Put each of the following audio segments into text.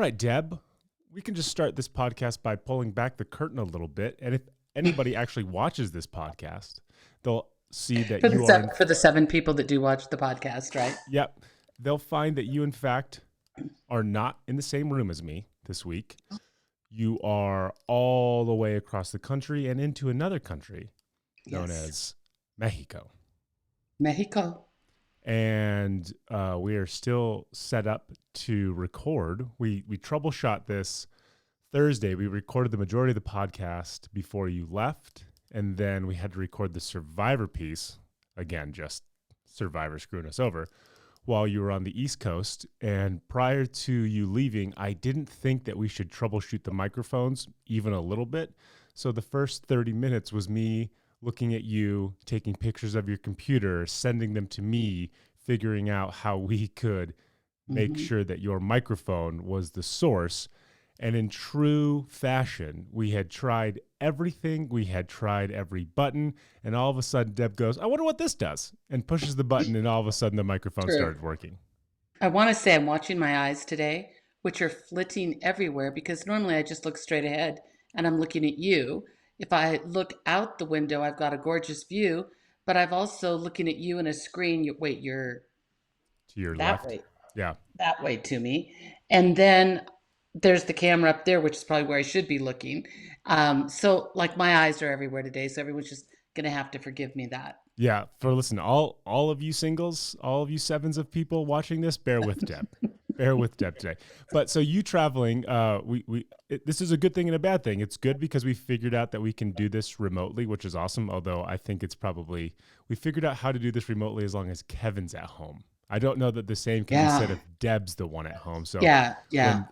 right, Deb, we can just start this podcast by pulling back the curtain a little bit. And if anybody actually watches this podcast, they'll see that For you are for the 7 people that do watch the podcast, right? Yep. They'll find that you, in fact, are not in the same room as me this week. You are all the way across the country and into another country known as Mexico. Mexico. And we are still set up to record. We troubleshot this Thursday. We recorded the majority of the podcast before you left, and then we had to record the Survivor piece. Again, just Survivor screwing us over while you were on the East Coast. And prior to you leaving, I didn't think that we should troubleshoot the microphones even a little bit. So the first 30 minutes was me looking at you, taking pictures of your computer, sending them to me, figuring out how we could make sure that your microphone was the source. And in true fashion, we had tried everything. We had tried every button. And all of a sudden, Deb goes, I wonder what this does, and pushes the button. And all of a sudden, the microphone started working. I want to say I'm watching my eyes today, which are flitting everywhere because normally I just look straight ahead and I'm looking at you. If I look out the window, I've got a gorgeous view, but I've also looking at you in a screen. You're to your that left. way. Yeah. That way to me. And then there's the camera up there, which is probably where I should be looking. So like my eyes are everywhere today. So everyone's just going to have to forgive me that. Yeah. Listen, all of you singles, all of you sevens of people watching this, bear with Deb. Bear with Deb today. But so you traveling, this is a good thing and a bad thing. It's good because we figured out that we can do this remotely, which is awesome. Although I think we figured out how to do this remotely as long as Kevin's at home. I don't know that the same can be said if Deb's the one at home. So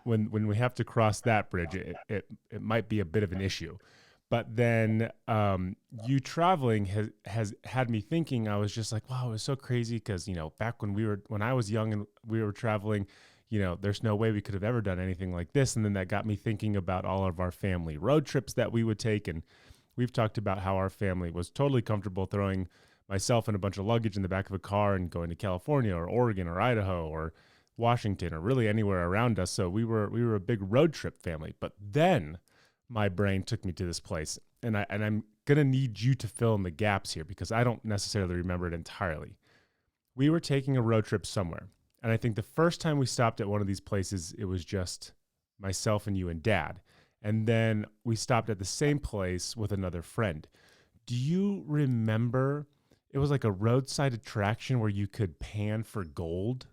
when we have to cross that bridge, it might be a bit of an issue. But then you traveling has had me thinking. I was just like, wow, it was so crazy because back when I was young and we were traveling, there's no way we could have ever done anything like this. And then that got me thinking about all of our family road trips that we would take, and we've talked about how our family was totally comfortable throwing myself and a bunch of luggage in the back of a car and going to California or Oregon or Idaho or Washington or really anywhere around us. So we were a big road trip family. But then my brain took me to this place, and I'm going to need you to fill in the gaps here because I don't necessarily remember it entirely. We were taking a road trip somewhere, and I think the first time we stopped at one of these places, it was just myself and you and Dad. And then we stopped at the same place with another friend. Do you remember? It was like a roadside attraction where you could pan for gold.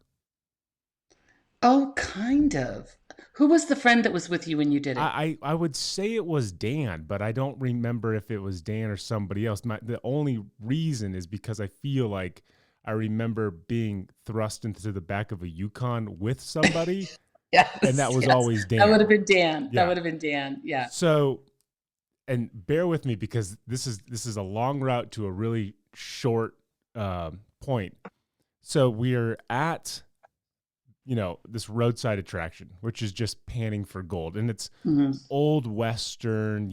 Oh, kind of. Who was the friend that was with you when you did it? I would say it was Dan, but I don't remember if it was Dan or somebody else. The only reason is because I feel like I remember being thrust into the back of a Yukon with somebody. Yes, and that was always Dan. That would have been Dan. Yeah. That would have been Dan. Yeah. So, and bear with me because this is a long route to a really short point. So we're at this roadside attraction, which is just panning for gold, and it's old Western.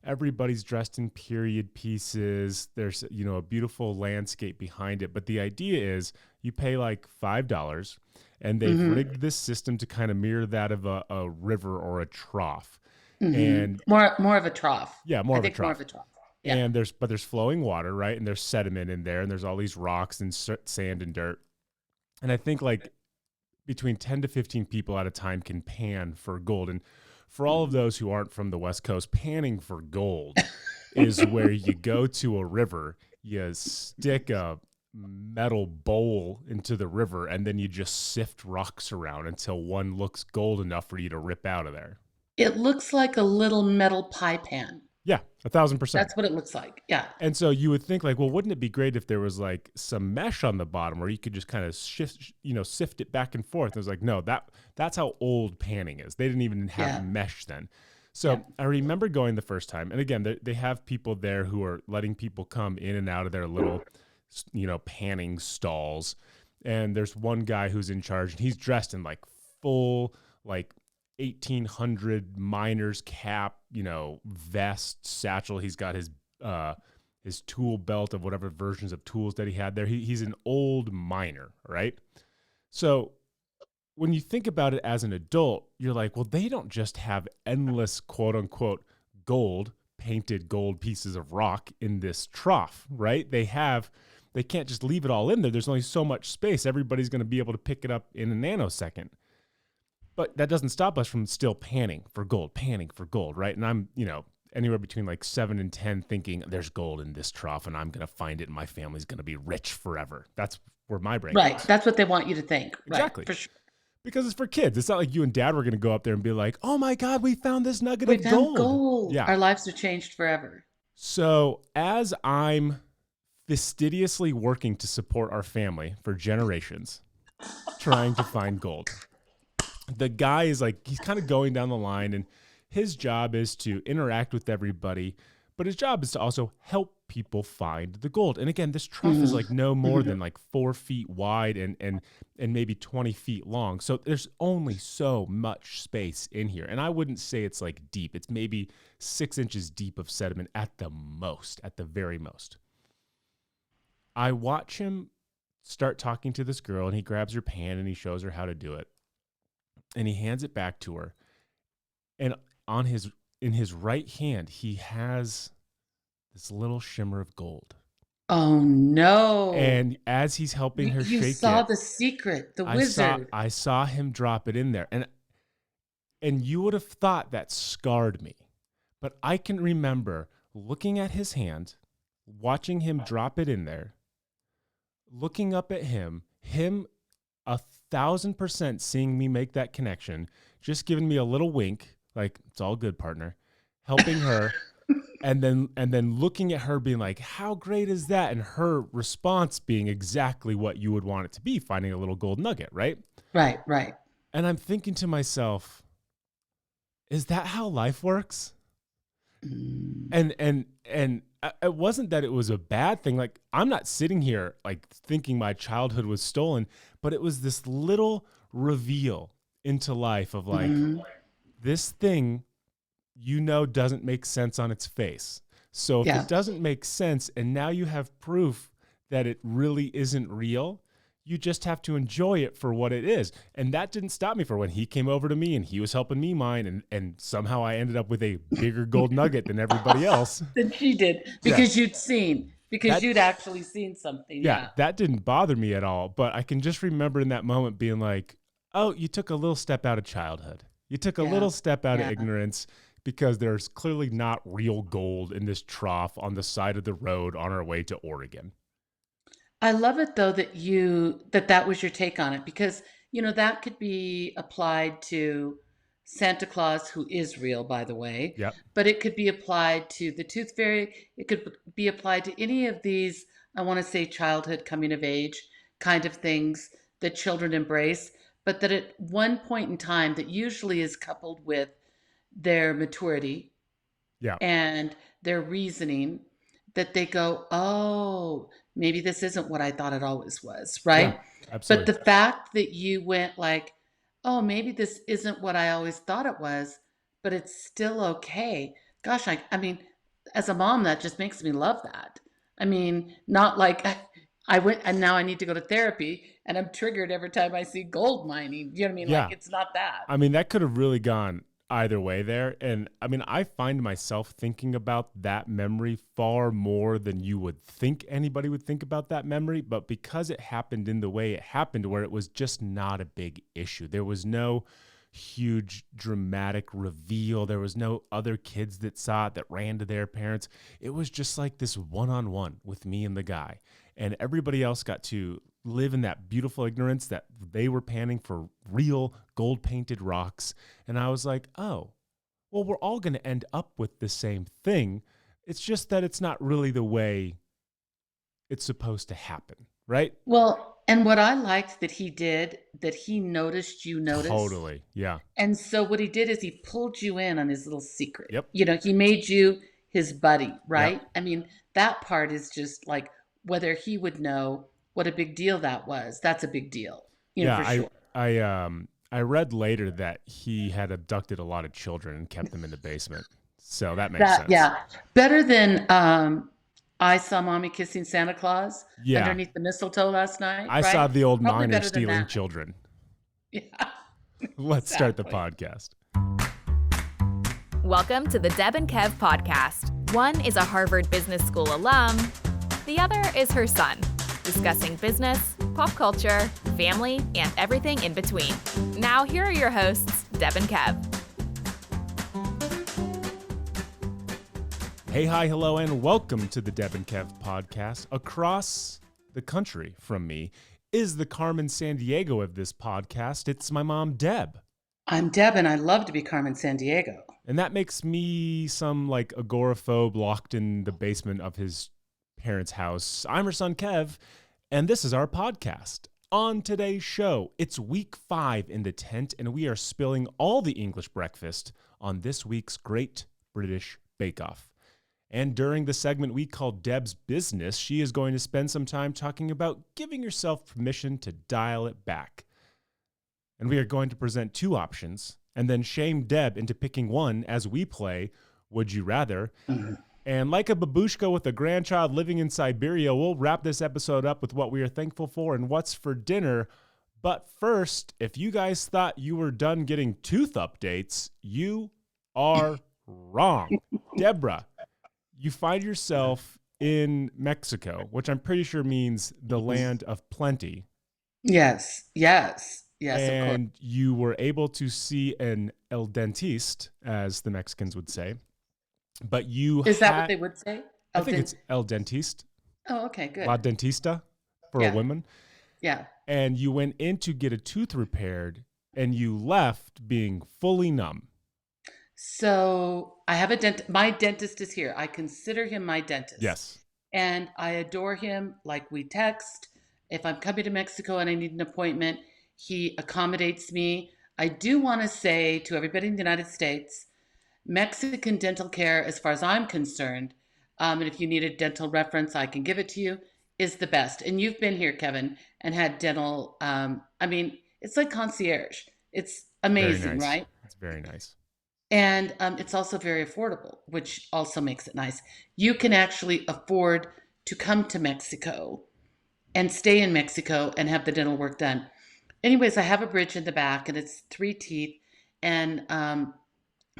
Everybody's dressed in period pieces. There's a beautiful landscape behind it, but the idea is you pay like $5, and they've rigged this system to kind of mirror that of a river or a trough. And more of a trough. Yeah, more of a trough. Yeah. And there's flowing water, right? And there's sediment in there, and there's all these rocks and sand and dirt. And I think like between 10 to 15 people at a time can pan for gold. And for all of those who aren't from the West Coast, panning for gold is where you go to a river, you stick a metal bowl into the river, and then you just sift rocks around until one looks gold enough for you to rip out of there. It looks like a little metal pie pan. Yeah, 1,000%. That's what it looks like. Yeah. And so you would think like, well, wouldn't it be great if there was like some mesh on the bottom where you could just kind of sift it back and forth? It was like, no, that's how old panning is. They didn't even have mesh then. So I remember going the first time, and again, they have people there who are letting people come in and out of their little, panning stalls. And there's one guy who's in charge, and he's dressed in like full, like 1800 miner's cap, vest, satchel. He's got his tool belt of whatever versions of tools that he had there. He's an old miner, right? So when you think about it as an adult, you're like, well, they don't just have endless quote unquote painted gold pieces of rock in this trough, right? They can't just leave it all in there. There's only so much space. Everybody's going to be able to pick it up in a nanosecond. But that doesn't stop us from still panning for gold, right? And I'm, anywhere between like 7 and 10 thinking there's gold in this trough and I'm going to find it and my family's going to be rich forever. That's where my brain Right. goes. That's what they want you to think. Exactly. Right, for sure. Because it's for kids. It's not like you and dad were going to go up there and be like, oh my God, we found this nugget We of found gold. gold. Yeah. Our lives are changed forever. So as I'm fastidiously working to support our family for generations, trying to find gold, the guy is like, he's kind of going down the line and his job is to interact with everybody, but his job is to also help people find the gold. And again, this trough is like no more than like 4 feet wide and maybe 20 feet long. So there's only so much space in here. And I wouldn't say it's like deep. It's maybe 6 inches deep of sediment at the most, at the very most. I watch him start talking to this girl and he grabs her pan and he shows her how to do it. And he hands it back to her. And in his right hand, he has this little shimmer of gold. Oh no. And as he's helping her shake it, you saw the secret, the wizard. I saw him drop it in there. And you would have thought that scarred me. But I can remember looking at his hand, watching him drop it in there, looking up at him 1,000% seeing me make that connection, just giving me a little wink, like, it's all good, partner, helping her, and then looking at her being like, how great is that? And her response being exactly what you would want it to be, finding a little gold nugget, right? Right, right. And I'm thinking to myself, is that how life works? And it wasn't that it was a bad thing. Like, I'm not sitting here like thinking my childhood was stolen, but it was this little reveal into life of like, this thing, doesn't make sense on its face. So if it doesn't make sense and now you have proof that it really isn't real, you just have to enjoy it for what it is. And that didn't stop me for when he came over to me and he was helping me mine. And somehow I ended up with a bigger gold nugget than everybody else. Than she did. Because you'd actually seen something. Yeah. That didn't bother me at all. But I can just remember in that moment being like, oh, you took a little step out of childhood. You took a little step out of ignorance because there's clearly not real gold in this trough on the side of the road on our way to Oregon. I love it though that was your take on it, because that could be applied to Santa Claus, who is real, by the way. Yep. But it could be applied to the Tooth Fairy. It could be applied to any of these, I want to say, childhood coming of age kind of things that children embrace, but that at one point in time that usually is coupled with their maturity and their reasoning, that they go, oh, maybe this isn't what I thought it always was, right? Yeah, absolutely. But the fact that you went like, oh, maybe this isn't what I always thought it was, but it's still okay. Gosh, I mean, as a mom, that just makes me love that. I mean, not like I went and now I need to go to therapy and I'm triggered every time I see gold mining. You know what I mean? Yeah. Like, it's not that. I mean, that could have really gone either way there. And I mean, I find myself thinking about that memory far more than you would think anybody would think about that memory. But because it happened in the way it happened, where it was just not a big issue, there was no huge dramatic reveal. There was no other kids that saw it that ran to their parents. It was just like this one-on-one with me and the guy. And everybody else got to live in that beautiful ignorance that they were panning for real gold painted rocks. And I was like, oh, well, we're all going to end up with the same thing. It's just that it's not really the way it's supposed to happen, right? Well, and what I liked that he did, that he noticed you noticed. Totally, yeah. And so what he did is he pulled you in on his little secret. Yep. He made you his buddy, right? Yep. I mean, that part is just like, whether he would know what a big deal that was. That's a big deal. For sure. I read later that he had abducted a lot of children and kept them in the basement. So that makes sense. Yeah. Better than I saw mommy kissing Santa Claus underneath the mistletoe last night. I saw the old miner stealing children. Yeah, Let's start the exactly. podcast. Welcome to the Deb and Kev podcast. One is a Harvard Business School alum. The other is her son, discussing business, pop culture, family, and everything in between. Now, here are your hosts, Deb and Kev. Hey, hi, hello, and welcome to the Deb and Kev podcast. Across the country from me is the Carmen Sandiego of this podcast. It's my mom, Deb. I'm Deb, and I love to be Carmen Sandiego. And that makes me some like agoraphobe locked in the basement of his parents' house. I'm her son, Kev, and this is our podcast. On today's show, it's week 5 in the tent, and we are spilling all the English breakfast on this week's Great British Bake Off. And during the segment we call Deb's Business, she is going to spend some time talking about giving yourself permission to dial it back. And we are going to present 2 options and then shame Deb into picking one as we play Would You Rather. Mm-hmm. And like a babushka with a grandchild living in Siberia, we'll wrap this episode up with what we are thankful for and what's for dinner. But first, if you guys thought you were done getting tooth updates, you are wrong. Deborah, you find yourself in Mexico, which I'm pretty sure means the land of plenty. Yes, of course. And you were able to see an el dentiste, as the Mexicans would say. But you Is that what they would say? I think it's el dentiste. Oh, okay, good. La dentista for a woman. Yeah. And you went in to get a tooth repaired, and you left being fully numb. So I have a my dentist is here. I consider him my dentist. Yes. And I adore him. Like, we text. If I'm coming to Mexico and I need an appointment, he accommodates me. I do want to say to everybody in the United States, Mexican dental care, as far as I'm concerned, and if you need a dental reference, I can give it to you, is the best. And you've been here, Kevin, and had dental, it's like concierge. It's amazing, Very nice. right? It's very nice. And it's also very affordable, which also makes it nice. You can actually afford to come to Mexico and stay in Mexico and have the dental work done. Anyways, I have a bridge in the back, and it's 3 teeth, and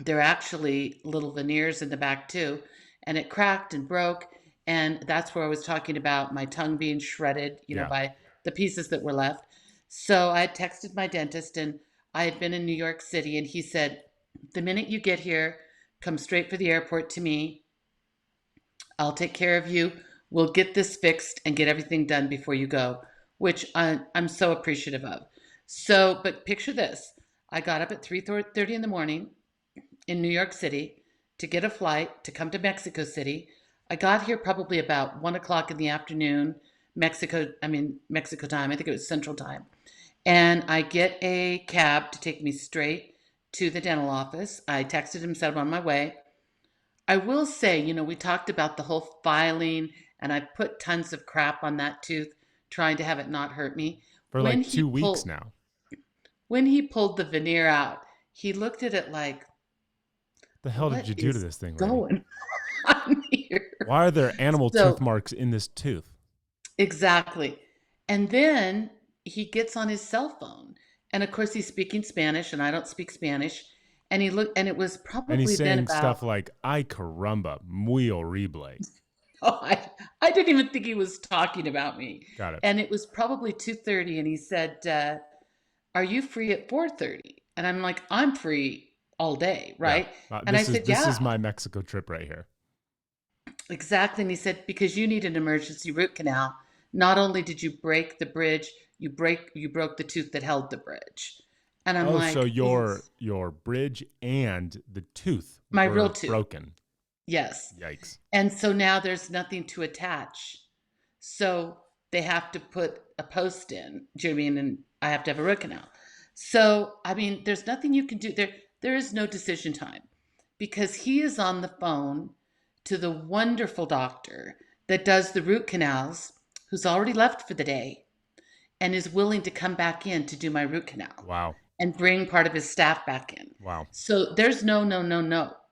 there are actually little veneers in the back too, and it cracked and broke, and that's where I was talking about my tongue being shredded, by the pieces that were left. So I had texted my dentist, and I had been in New York City, and he said, the minute you get here, come straight for the airport to me. I'll take care of you. We'll get this fixed and get everything done before you go, which I'm so appreciative of. So, but picture this. I got up at 3:30 in the morning in New York City to get a flight to come to Mexico City. I got here probably about 1 o'clock in the afternoon, Mexico time. I think it was Central Time. And I get a cab to take me straight to the dental office. I texted him, said I'm on my way. I will say, we talked about the whole filing, and I put tons of crap on that tooth, trying to have it not hurt me. For like 2 weeks now. When he pulled the veneer out, he looked at it like, the hell did you do to this thing? Going on here? Why are there animal tooth marks in this tooth? Exactly. And then he gets on his cell phone. And of course, he's speaking Spanish, and I don't speak Spanish. And he looked, and it was probably and he's saying about, stuff like "Ay caramba, muy horrible." Oh, I didn't even think he was talking about me. Got it. And it was probably 2:30, and he said, "Are you free at 4:30?" And I'm like, "I'm free all day, right?" Yeah. And I said, "Yeah, this is my Mexico trip right here." Exactly. And he said, "Because you need an emergency root canal. Not only did you break the bridge, you broke the tooth that held the bridge." And I'm like, so your bridge and the tooth my were real tooth broken. Yes. Yikes. And so now there's nothing to attach. So they have to put a post in. Do you know what I mean? And I have to have a root canal. So, there's nothing you can do. There is no decision time, because he is on the phone to the wonderful doctor that does the root canals, who's already left for the day and is willing to come back in to do my root canal. Wow. And bring part of his staff back in. Wow. So there's no.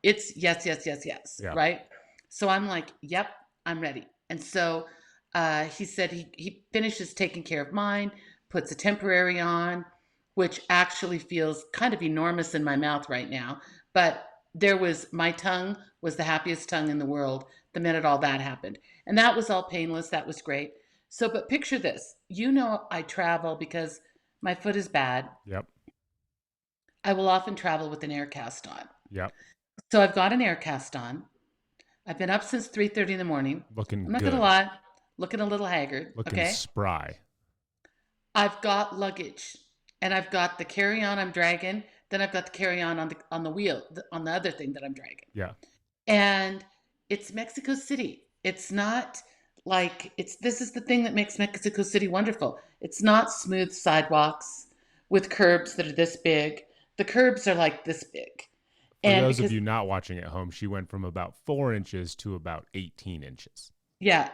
It's yes, yeah. Right? So I'm like, yep, I'm ready. And so he said he finishes taking care of mine, puts a temporary on, which actually feels kind of enormous in my mouth right now. But my tongue was the happiest tongue in the world the minute all that happened. And that was all painless. That was great. So, but picture this, I travel because my foot is bad. Yep. I will often travel with an air cast on. Yep. So I've got an air cast on. I've been up since 3:30 in the morning. Looking I'm not good. going to lie, looking a little haggard. Looking okay. spry. I've got luggage, and I've got the carry-on I'm dragging. Then I've got the carry-on on the wheel, on the other thing that I'm dragging. Yeah. And it's Mexico City. It's not like this is the thing that makes Mexico City wonderful. It's not smooth sidewalks with curbs that are this big. The curbs are like this big. For those of you not watching at home, she went from about 4 inches to about 18 inches. Yeah,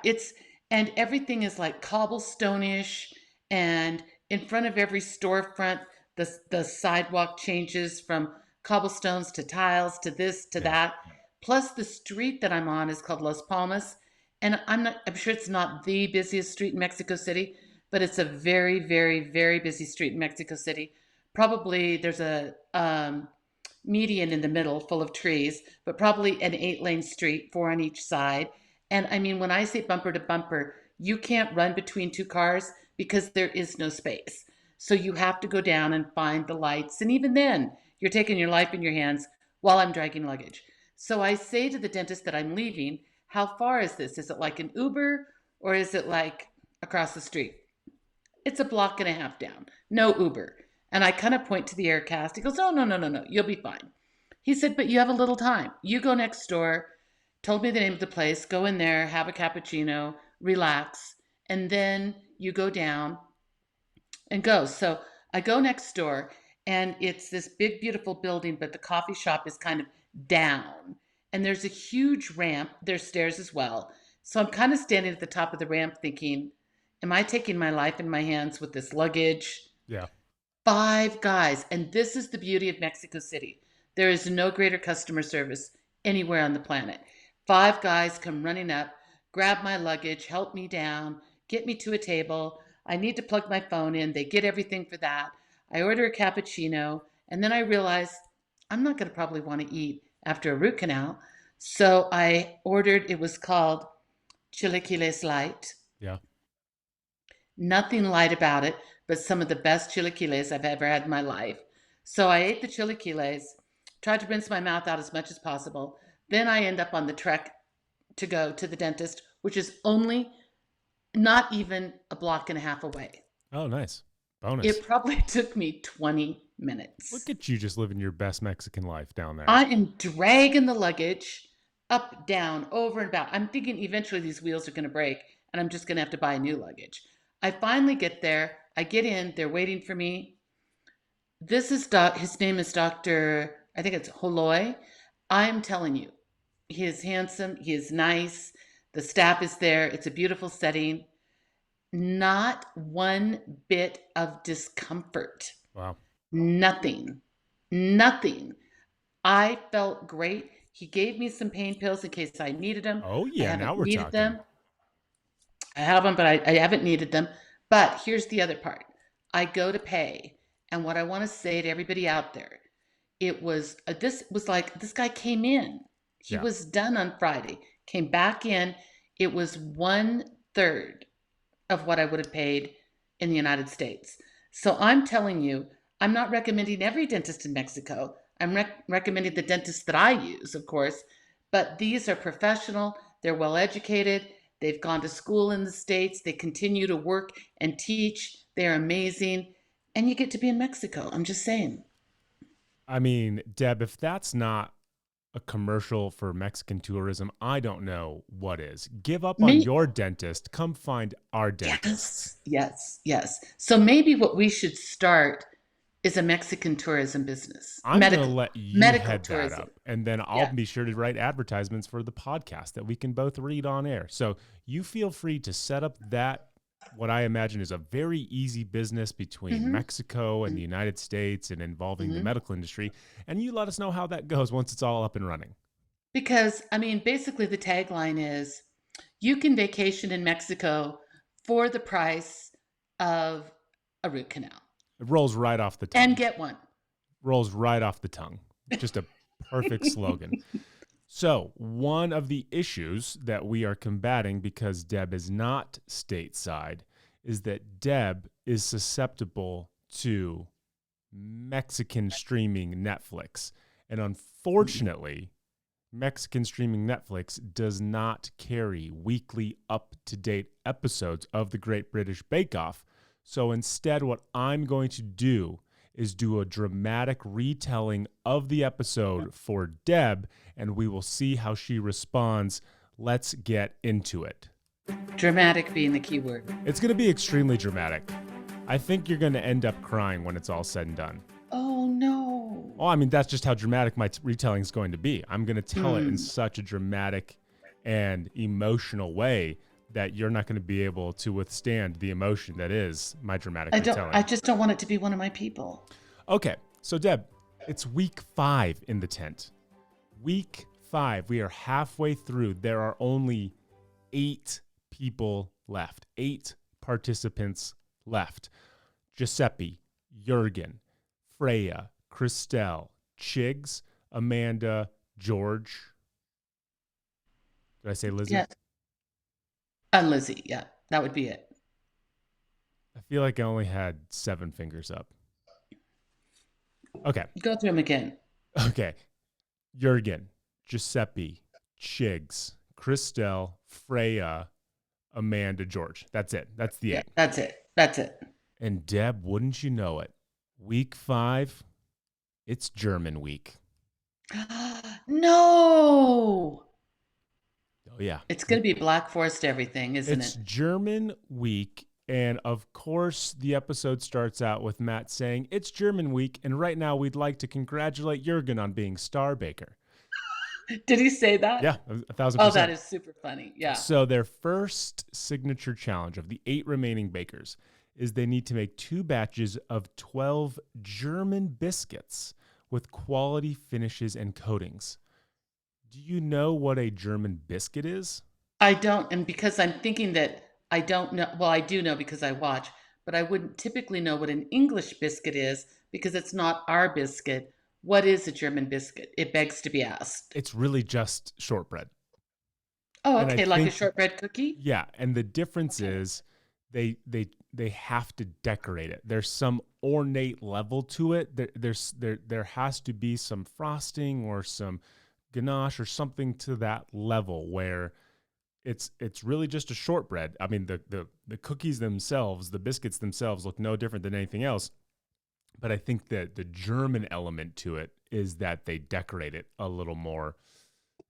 and everything is like cobblestone-ish, and in front of every storefront, the sidewalk changes from cobblestones to tiles to this to that. Plus, the street that I'm on is called Las Palmas, and I'm sure it's not the busiest street in Mexico City, but it's a very, very, very busy street in Mexico City. Probably there's a median in the middle full of trees, but probably an 8-lane street, 4 on each side. And I mean, when I say bumper to bumper, you can't run between two cars because there is no space. So you have to go down and find the lights. And even then, you're taking your life in your hands while I'm dragging luggage. So I say to the dentist that I'm leaving, how far is this? Is it like an Uber or is it like across the street? It's a block and a half down. No Uber. And I kind of point to the air cast. He goes, oh, no, you'll be fine. He said, but you have a little time. You go next door, told me the name of the place, go in there, have a cappuccino, relax, and then you go down and go. So I go next door, and it's this big, beautiful building, but the coffee shop is kind of down. And there's a huge ramp. There's stairs as well. So I'm kind of standing at the top of the ramp thinking, am I taking my life in my hands with this luggage? Yeah. 5 guys. And this is the beauty of Mexico City. There is no greater customer service anywhere on the planet. 5 guys come running up, grab my luggage, help me down, get me to a table. I need to plug my phone in. They get everything for that. I order a cappuccino. And then I realize I'm not going to probably want to eat after a root canal. So I ordered, it was called Chilaquiles Light. Yeah. Nothing light about it, but some of the best chilaquiles I've ever had in my life. So I ate the chilaquiles, tried to rinse my mouth out as much as possible. Then I end up on the trek to go to the dentist, which is only not even a block and a half away. Oh, nice. Bonus. It probably took me 20 minutes. Look at you just living your best Mexican life down there. I am dragging the luggage up, down, over and about. I'm thinking eventually these wheels are going to break and I'm just going to have to buy new luggage. I finally get there. I get in. They're waiting for me. This is his name is Dr. I think it's Holoy. I'm telling you, he is handsome. He is nice. The staff is there. It's a beautiful setting. Not one bit of discomfort. Wow. Nothing. I felt great. He gave me some pain pills in case I needed them. Oh, yeah. Now we're talking. Them. I have them, but I haven't needed them. But here's the other part. I go to pay. And what I want to say to everybody out there, this guy came in. He was done on Friday, came back in. It was 1/3 of what I would have paid in the United States. So I'm telling you, I'm not recommending every dentist in Mexico. I'm recommending the dentists that I use, of course. But these are professional. They're well educated. They've gone to school in the States. They continue to work and teach. They're amazing. And you get to be in Mexico. I'm just saying. I mean, Deb, if that's not a commercial for Mexican tourism, I don't know what is. Give up on your dentist. Come find our dentist. Yes. So maybe what we should start is a Mexican tourism business. I'm going to let you head tourism. That up, and then I'll be sure to write advertisements for the podcast that we can both read on air. So you feel free to set up that, what I imagine is a very easy business between Mexico and the United States and involving the medical industry, and you let us know how that goes once it's all up and running. Because, I mean, basically the tagline is, you can vacation in Mexico for the price of a root canal. It rolls right off the tongue. And get one. Rolls right off the tongue. Just a perfect slogan. So one of the issues that we are combating because Deb is not stateside is that Deb is susceptible to Mexican streaming Netflix. And unfortunately, Mexican streaming Netflix does not carry weekly up-to-date episodes of The Great British Bake Off. So instead, what I'm going to do is do a dramatic retelling of the episode for Deb, and we will see how she responds. Let's get into it. Dramatic being the key word. It's going to be extremely dramatic. I think you're going to end up crying when it's all said and done. Oh, no. Oh, I mean, that's just how dramatic my retelling is going to be. I'm going to tell it in such a dramatic and emotional way that you're not going to be able to withstand the emotion that is my dramatic retelling. I just don't want it to be one of my people. Okay, so Deb, it's week 5 in the tent. Week 5, we are halfway through. There are only 8 people left, 8 participants left. Giuseppe, Jurgen, Freya, Christelle, Chigs, Amanda, George. Did I say Lizzie? Yeah. And Lizzie, yeah, that would be it. I feel like I only had 7 fingers up. Okay. Go through them again. Okay. Jurgen, Giuseppe, Chigs, Christelle, Freya, Amanda, George. That's it. That's the 8. That's it. That's it. And Deb, wouldn't you know it? Week 5, it's German week. No. Oh, yeah. It's going to be Black Forest everything, isn't it? It's German week. And of course, the episode starts out with Matt saying, it's German week. And right now, we'd like to congratulate Jurgen on being star baker. Did he say that? Yeah, 1,000%. Oh, that is super funny. Yeah. So their first signature challenge of the 8 remaining bakers is they need to make 2 batches of 12 German biscuits with quality finishes and coatings. Do you know what a German biscuit is? I don't. And because I'm thinking that I don't know. Well, I do know because I watch, but I wouldn't typically know what an English biscuit is because it's not our biscuit. What is a German biscuit? It begs to be asked. It's really just shortbread. Oh, okay, like a shortbread cookie? Yeah, and the difference is they have to decorate it. There's some ornate level to it. There has to be some frosting or some ganache or something to that level where it's really just a shortbread. I mean, the cookies themselves, the biscuits themselves look no different than anything else. But I think that the German element to it is that they decorate it a little more,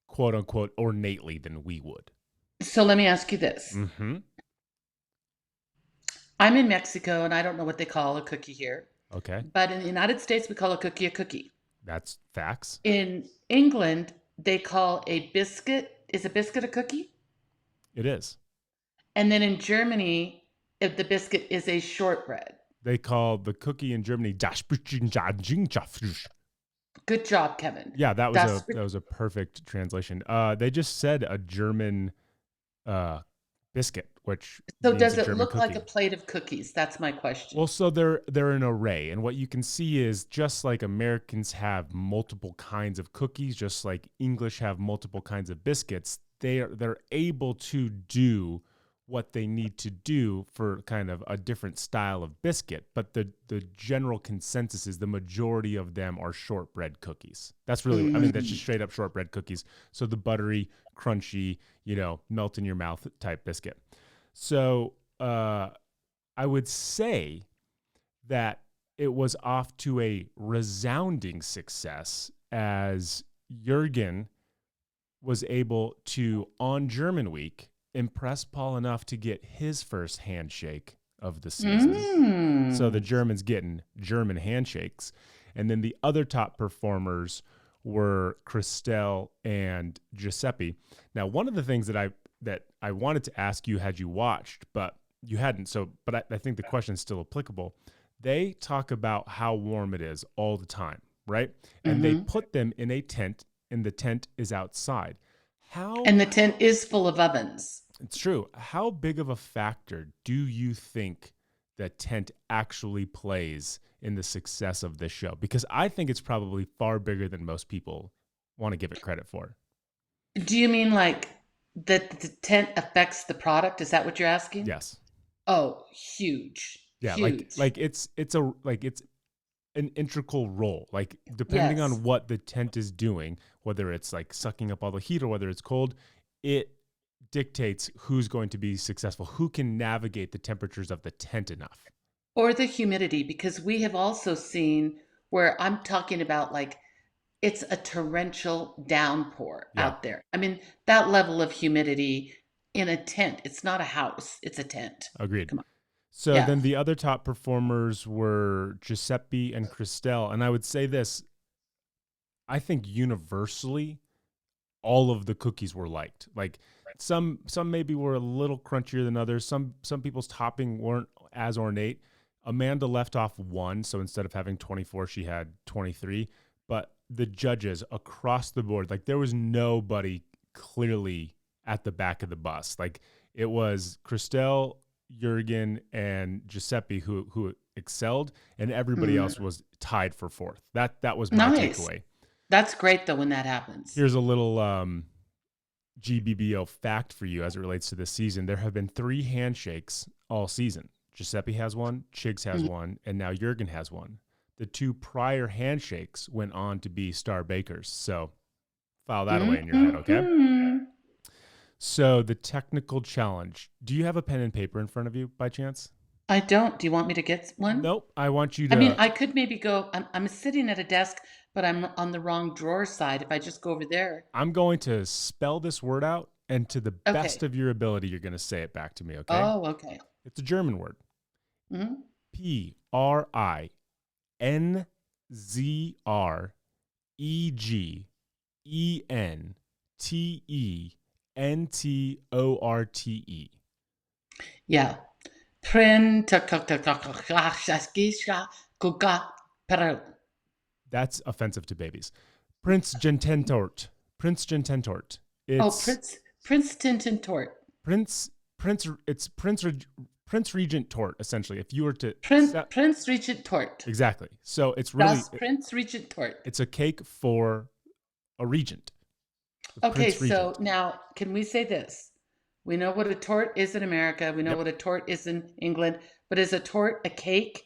quote unquote, ornately than we would. So let me ask you this. Mm-hmm. I'm in Mexico and I don't know what they call a cookie here. Okay. But in the United States, we call a cookie a cookie. That's facts. In England, they call a biscuit, is a biscuit a cookie? It is. And then in Germany, if the biscuit is a shortbread. They call the cookie in Germany das Brötchen. Good job, Kevin. Yeah, that was a perfect translation. They just said a German biscuit, which so does it German look cookie. like a plate of cookies? That's my question. Well, so they're an array, and what you can see is just like Americans have multiple kinds of cookies, just like English have multiple kinds of biscuits. They're able to do what they need to do for kind of a different style of biscuit, but the general consensus is the majority of them are shortbread cookies. That's really, I mean, that's just straight up shortbread cookies. So the buttery, crunchy, melt in your mouth type biscuit. So I would say that it was off to a resounding success as Jurgen was able to, on German Week, impress Paul enough to get his first handshake of the season. So the Germans getting German handshakes. And then the other top performers were Christelle and Giuseppe. Now, one of the things that I wanted to ask you had you watched, but you hadn't. But I think the question is still applicable. They talk about how warm it is all the time, right? And they put them in a tent, and the tent is outside. And the tent is full of ovens. It's true. How big of a factor do you think the tent actually plays in the success of this show? Because I think it's probably far bigger than most people want to give it credit for. Do you mean like that the tent affects the product? Is that what you're asking? Yes. Oh, huge. Yeah, Huge. like it's an integral role. Like depending Yes. on what the tent is doing, whether it's like sucking up all the heat or whether it's cold, it dictates who's going to be successful, who can navigate the temperatures of the tent enough. Or the humidity, because we have also seen where I'm talking about like it's a torrential downpour Yeah. out there. I mean, that level of humidity in a tent, it's not a house, it's a tent. Agreed. Come on. So Yeah. then the other top performers were Giuseppe and Christelle. And I would say this, I think universally, all of the cookies were liked. Like some maybe were a little crunchier than others. Some people's topping weren't as ornate. Amanda left off 1, so instead of having 24, she had 23. But the judges across the board, like there was nobody clearly at the back of the bus. Like it was Christelle, Jurgen, and Giuseppe who excelled, and everybody else was tied for 4th. That was my takeaway. That's great though when that happens. Here's a little GBBO fact for you as it relates to this season. There have been 3 handshakes all season. Giuseppe has one, Chigs has one, and now Jurgen has one. The 2 prior handshakes went on to be star bakers. So file that away in your head, okay? So the technical challenge. Do you have a pen and paper in front of you by chance? I don't. Do you want me to get one? Nope. I want you to. I mean, I could maybe go. I'm sitting at a desk, but I'm on the wrong drawer side. If I just go over there. I'm going to spell this word out, and to the best of your ability, you're going to say it back to me, okay? Oh, okay. It's a German word. Mm-hmm. Prinzregentorte. Yeah. That's offensive to babies. Prinzregentort. Prinzregentort. Prince Tintentort. It's Prince Regent Tort, essentially. If you were to Prince Regent Tort. Exactly. So it's really Prince Regent Tort. It's a cake for a regent. Okay, so now can we say this? We know what a tort is in America. We know what a tort is in England. But is a tort a cake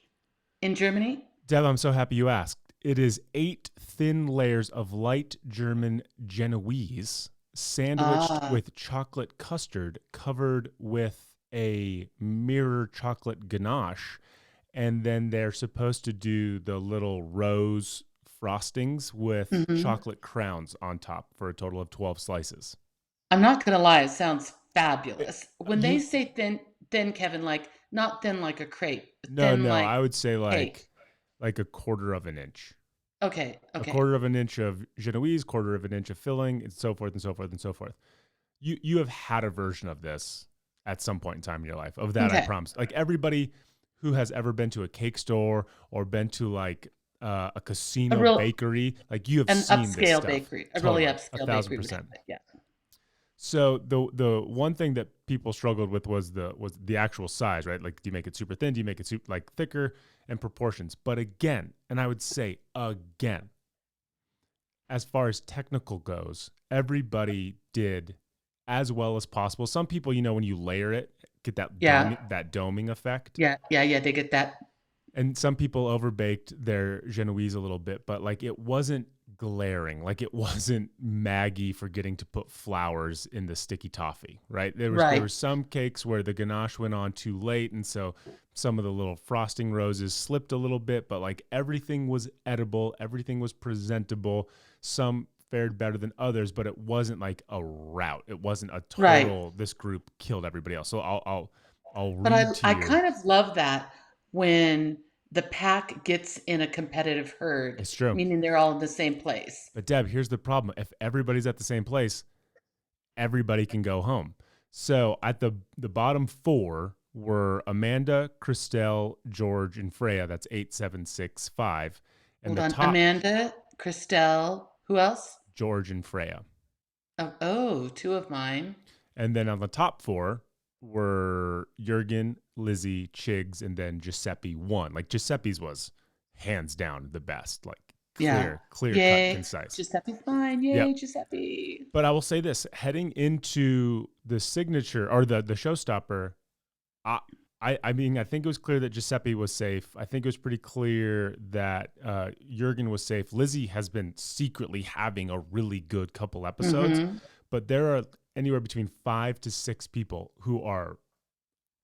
in Germany? Deb, I'm so happy you asked. It is 8 thin layers of light German Genoese sandwiched with chocolate custard covered with a mirror chocolate ganache. And then they're supposed to do the little rose frostings with chocolate crowns on top for a total of 12 slices. I'm not going to lie. It sounds fabulous. When they say thin, Kevin, like not thin like a crepe. No, like I would say cake. like a quarter of an inch. Okay. A quarter of an inch of Genoese, quarter of an inch of filling, and so forth and so forth and so forth. You have had a version of this at some point in time in your life. Of that, I promise. Like everybody who has ever been to a cake store or been to like a casino bakery, like you have seen this stuff. Bakery, a totally, really upscale 1,000%. bakery. Yeah. So the one thing that people struggled with was the actual size, right? Like, do you make it super thin? Do you make it super like thicker? And proportions. But again, and I would say again, as far as technical goes, everybody did as well as possible. Some people, when you layer it, get that doming effect. Yeah, they get that. And some people overbaked their Genoese a little bit, but like it wasn't glaring. Like it wasn't Maggie forgetting to put flowers in the sticky toffee, right? There were some cakes where the ganache went on too late, and so some of the little frosting roses slipped a little bit, but like everything was edible, everything was presentable. Some fared better than others, but it wasn't like a rout. It wasn't a total this group killed everybody else. So I'll read but to you. I kind of love that when the pack gets in a competitive herd. It's true. Meaning they're all in the same place. But Deb, here's the problem. If everybody's at the same place, everybody can go home. So at the bottom 4 were Amanda, Christelle, George, and Freya. That's 8, 7, 6, 5. And Hold on. Amanda, Christelle, who else? George and Freya. Oh, 2 of mine. And then on the top 4 were Jurgen, Lizzie, Chigs, and then Giuseppe won. Like Giuseppe's was hands down the best. Like clear Yay. cut, concise. Giuseppe's fine. Yay, Giuseppe. But I will say this: heading into the signature or the showstopper, I mean, I think it was clear that Giuseppe was safe. I think it was pretty clear that Jurgen was safe. Lizzie has been secretly having a really good couple episodes, but there are anywhere between 5 to 6 people who are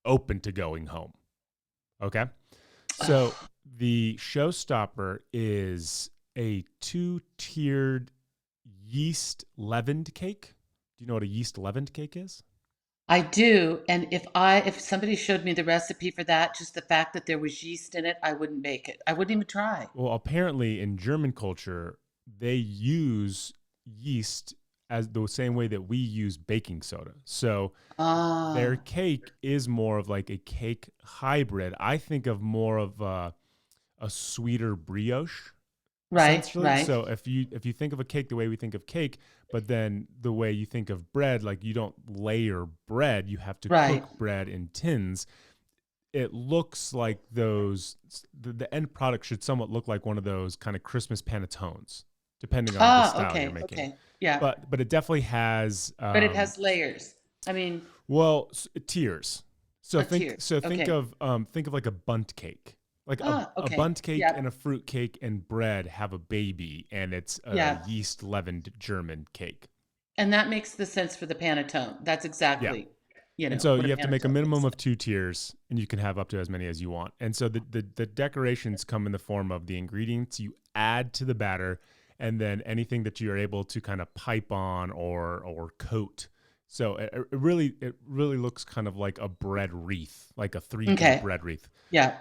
open to going home. Okay? So the showstopper is a 2-tiered yeast leavened cake. Do you know what a yeast leavened cake is? I do, and if somebody showed me the recipe for that, just the fact that there was yeast in it, I wouldn't make it. I wouldn't even try. Well, apparently in German culture, they use yeast as the same way that we use baking soda. So their cake is more of like a cake hybrid. I think of more of a sweeter brioche. Right. So if you think of a cake the way we think of cake, but then the way you think of bread, like you don't layer bread, you have to cook bread in tins. It looks like those, the end product should somewhat look like one of those kind of Christmas panettones, depending on the style you're making. Okay. Yeah. But it definitely has. But it has layers. I mean. Well, tiers. So think Okay. think of like a bundt cake. Like a bundt cake and a fruit cake and bread have a baby, and it's a yeast leavened German cake. And that makes the sense for the panettone. That's exactly, And so you have to make a minimum of 2 tiers, and you can have up to as many as you want. And so the decorations come in the form of the ingredients you add to the batter, and then anything that you're able to kind of pipe on or coat. So it really looks kind of like a bread wreath, like a 3D bread wreath. Yeah.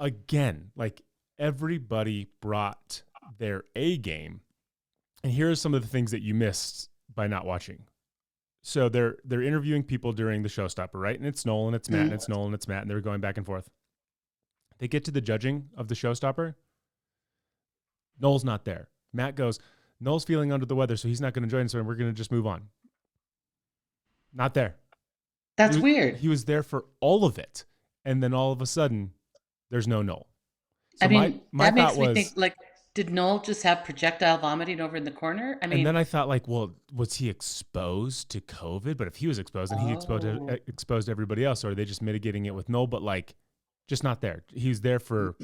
Again, like everybody brought their A game. And here are some of the things that you missed by not watching. So they're interviewing people during the showstopper, right? And it's Noel and it's Matt and it's Noel and it's Matt, and they're going back and forth. They get to the judging of the showstopper. Noel's not there. Matt goes, Noel's feeling under the weather, so he's not going to join us, and we're going to just move on. Not there. That's weird. He was there for all of it. And then all of a sudden, there's no Noel. So I mean, my that makes thought me was, think, like, did Noel just have projectile vomiting over in the corner? I mean, and then I thought, like, well, was he exposed to COVID? But if he was exposed, then he exposed everybody else, or are they just mitigating it with Noel? But like, just not there. He's there for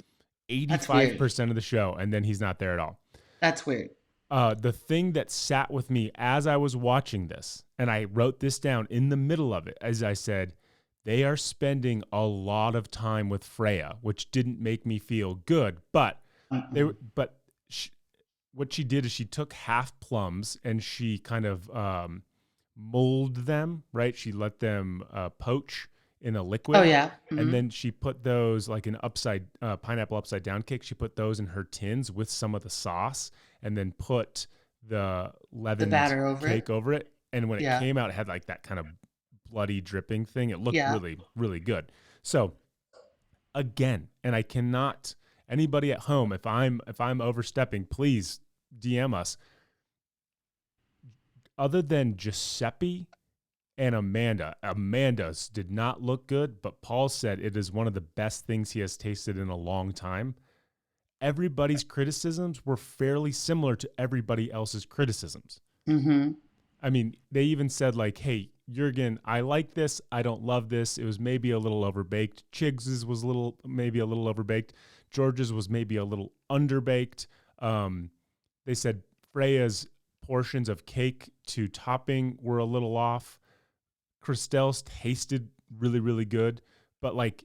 85% of the show, and then he's not there at all. That's weird. The thing that sat with me as I was watching this, and I wrote this down in the middle of it, as I said, they are spending a lot of time with Freya, which didn't make me feel good. But what she did is she took half plums and she kind of molded them, right? She let them poach in a liquid. Oh, yeah. Mm-hmm. And then she put those, like an pineapple upside down cake, she put those in her tins with some of the sauce, and then put the leavened cake over it. And when it came out, it had like that kind of bloody dripping thing. It looked really, really good. So again, and I cannot, anybody at home, if I'm overstepping, please DM us. Other than Giuseppe and Amanda's did not look good, but Paul said it is one of the best things he has tasted in a long time. Everybody's criticisms were fairly similar to everybody else's criticisms. Mm-hmm. I mean, they even said like, hey, Jurgen, I like this. I don't love this. It was maybe a little overbaked. Chigs's was maybe a little overbaked. George's was maybe a little underbaked. They said Freya's portions of cake to topping were a little off. Christelle's tasted really, really good. But like,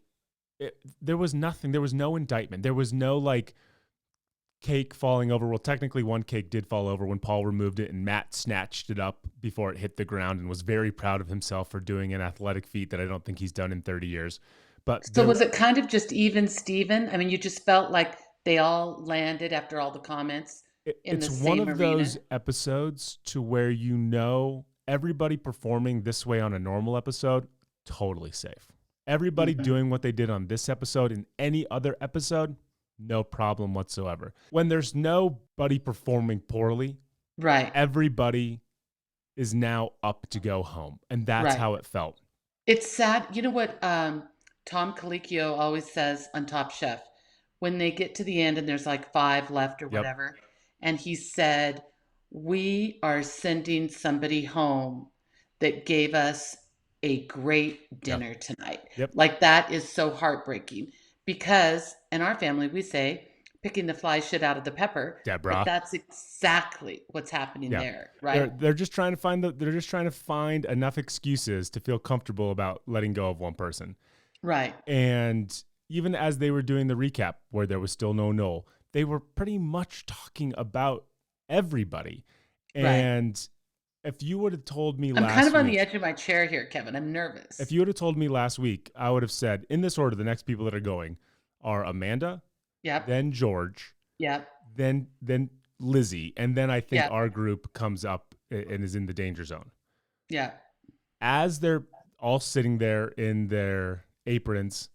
there was nothing. There was no indictment. There was no like cake falling over. Well, technically one cake did fall over when Paul removed it, and Matt snatched it up before it hit the ground and was very proud of himself for doing an athletic feat that I don't think he's done in 30 years. But so was it kind of just even Steven? I mean, you just felt like they all landed after all the comments in the same arena? It's one of those episodes to where you know everybody performing this way on a normal episode, totally safe. Everybody doing what they did on this episode in any other episode, no problem whatsoever. When there's nobody performing poorly, right, everybody is now up to go home. And that's how it felt. It's sad. You know what Tom Colicchio always says on Top Chef? When they get to the end and there's like five left or Yep. whatever, and he said, "We are sending somebody home that gave us a great Yep. dinner tonight." Yep. Like that is so heartbreaking because in our family we say picking the fly shit out of the pepper, but Deborah. that's exactly what's happening Yeah. there, right? They're just trying to find enough excuses to feel comfortable about letting go of one person. Right. And even as they were doing the recap where there was still no Noel, they were pretty much talking about everybody. Right. And if you would have told me I'm kind of last on week, the edge of my chair here, Kevin. I'm nervous. if you would have told me last week, I would have said in this order, the next people that are going are Amanda, Yep. then George, Yep. then Lizzie, and then I think Yep. our group comes up and is in the danger zone. Yeah. As they're all sitting there in their aprons,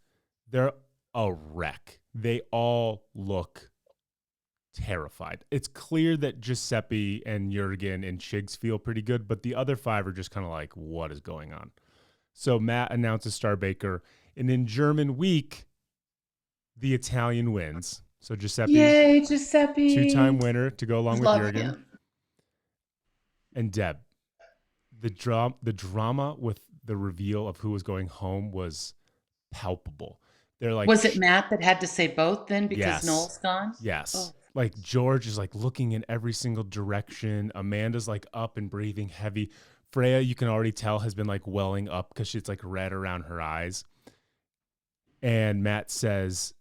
they're a wreck. They all look terrified. It's clear that Giuseppe and Jurgen and Shigs feel pretty good, but the other five are just kind of like, what is going on? So Matt announces Star Baker, and in German week, the Italian wins. So Giuseppe, Yay, Giuseppe. two-time winner to go along with Love Jurgen. him. And Deb, the drama with the reveal of who was going home was palpable. They're like, Was it Matt that had to say both then because Yes. Noel's gone? yes. Oh. Like George is like looking in every single direction. Amanda's like up and breathing heavy. Freya, you can already tell, has been like welling up because she's like red around her eyes. And Matt says,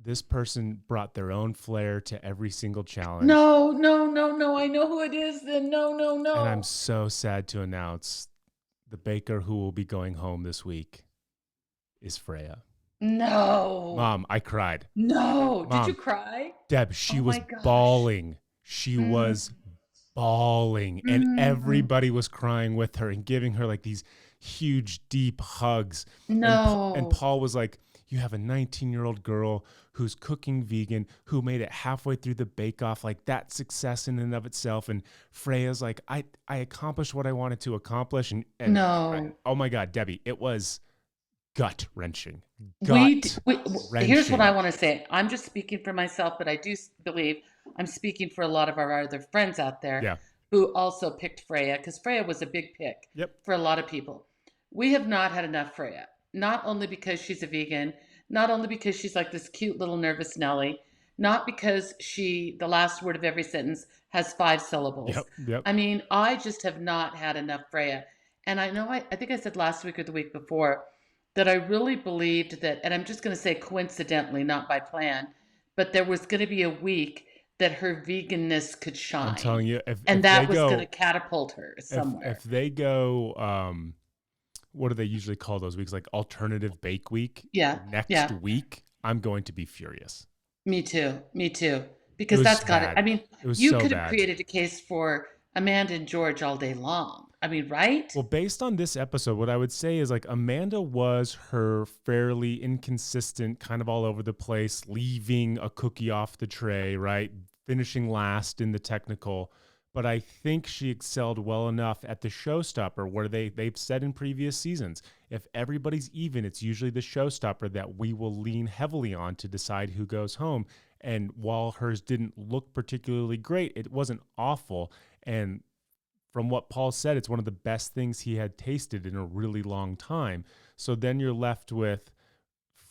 this person brought their own flair to every single challenge. No. I know who it is then. No. And I'm so sad to announce the baker who will be going home this week is Freya. No. Mom, I cried. No. Mom. Did you cry? Deb, she Oh was my gosh. bawling. She was bawling. And everybody was crying with her and giving her like these huge, deep hugs. No. And Paul was like, you have a 19-year-old girl who's cooking vegan, who made it halfway through the bake-off. Like, that's success in and of itself. And Freya's like, I accomplished what I wanted to accomplish. And No. oh my God, Debbie, it was gut-wrenching. Here's what Gut-wrenching. I want to say. I'm just speaking for myself, but I do believe I'm speaking for a lot of our other friends out there Yeah. who also picked Freya because Freya was a big pick Yep. for a lot of people. We have not had enough Freya, not only because she's a vegan, not only because she's like this cute little nervous Nelly, not because the last word of every sentence has 5 syllables. Yep. I mean, I just have not had enough Freya. And I know, I think I said last week or the week before that I really believed that, and I'm just going to say coincidentally, not by plan, but there was going to be a week that her veganness could shine. I'm telling you, if that they was go, going to catapult her somewhere. If they go, what do they usually call those weeks? Like alternative bake week? Yeah. Next week, I'm going to be furious. Me too. Because that's got it. I mean, you could have created a case for Amanda and George all day long. I mean, right? Well, based on this episode, what I would say is like Amanda was her fairly inconsistent, kind of all over the place, leaving a cookie off the tray, right? Finishing last in the technical. But I think she excelled well enough at the showstopper where they've said in previous seasons, if everybody's even, it's usually the showstopper that we will lean heavily on to decide who goes home. And while hers didn't look particularly great, it wasn't awful. And from what Paul said, it's one of the best things he had tasted in a really long time. So then you're left with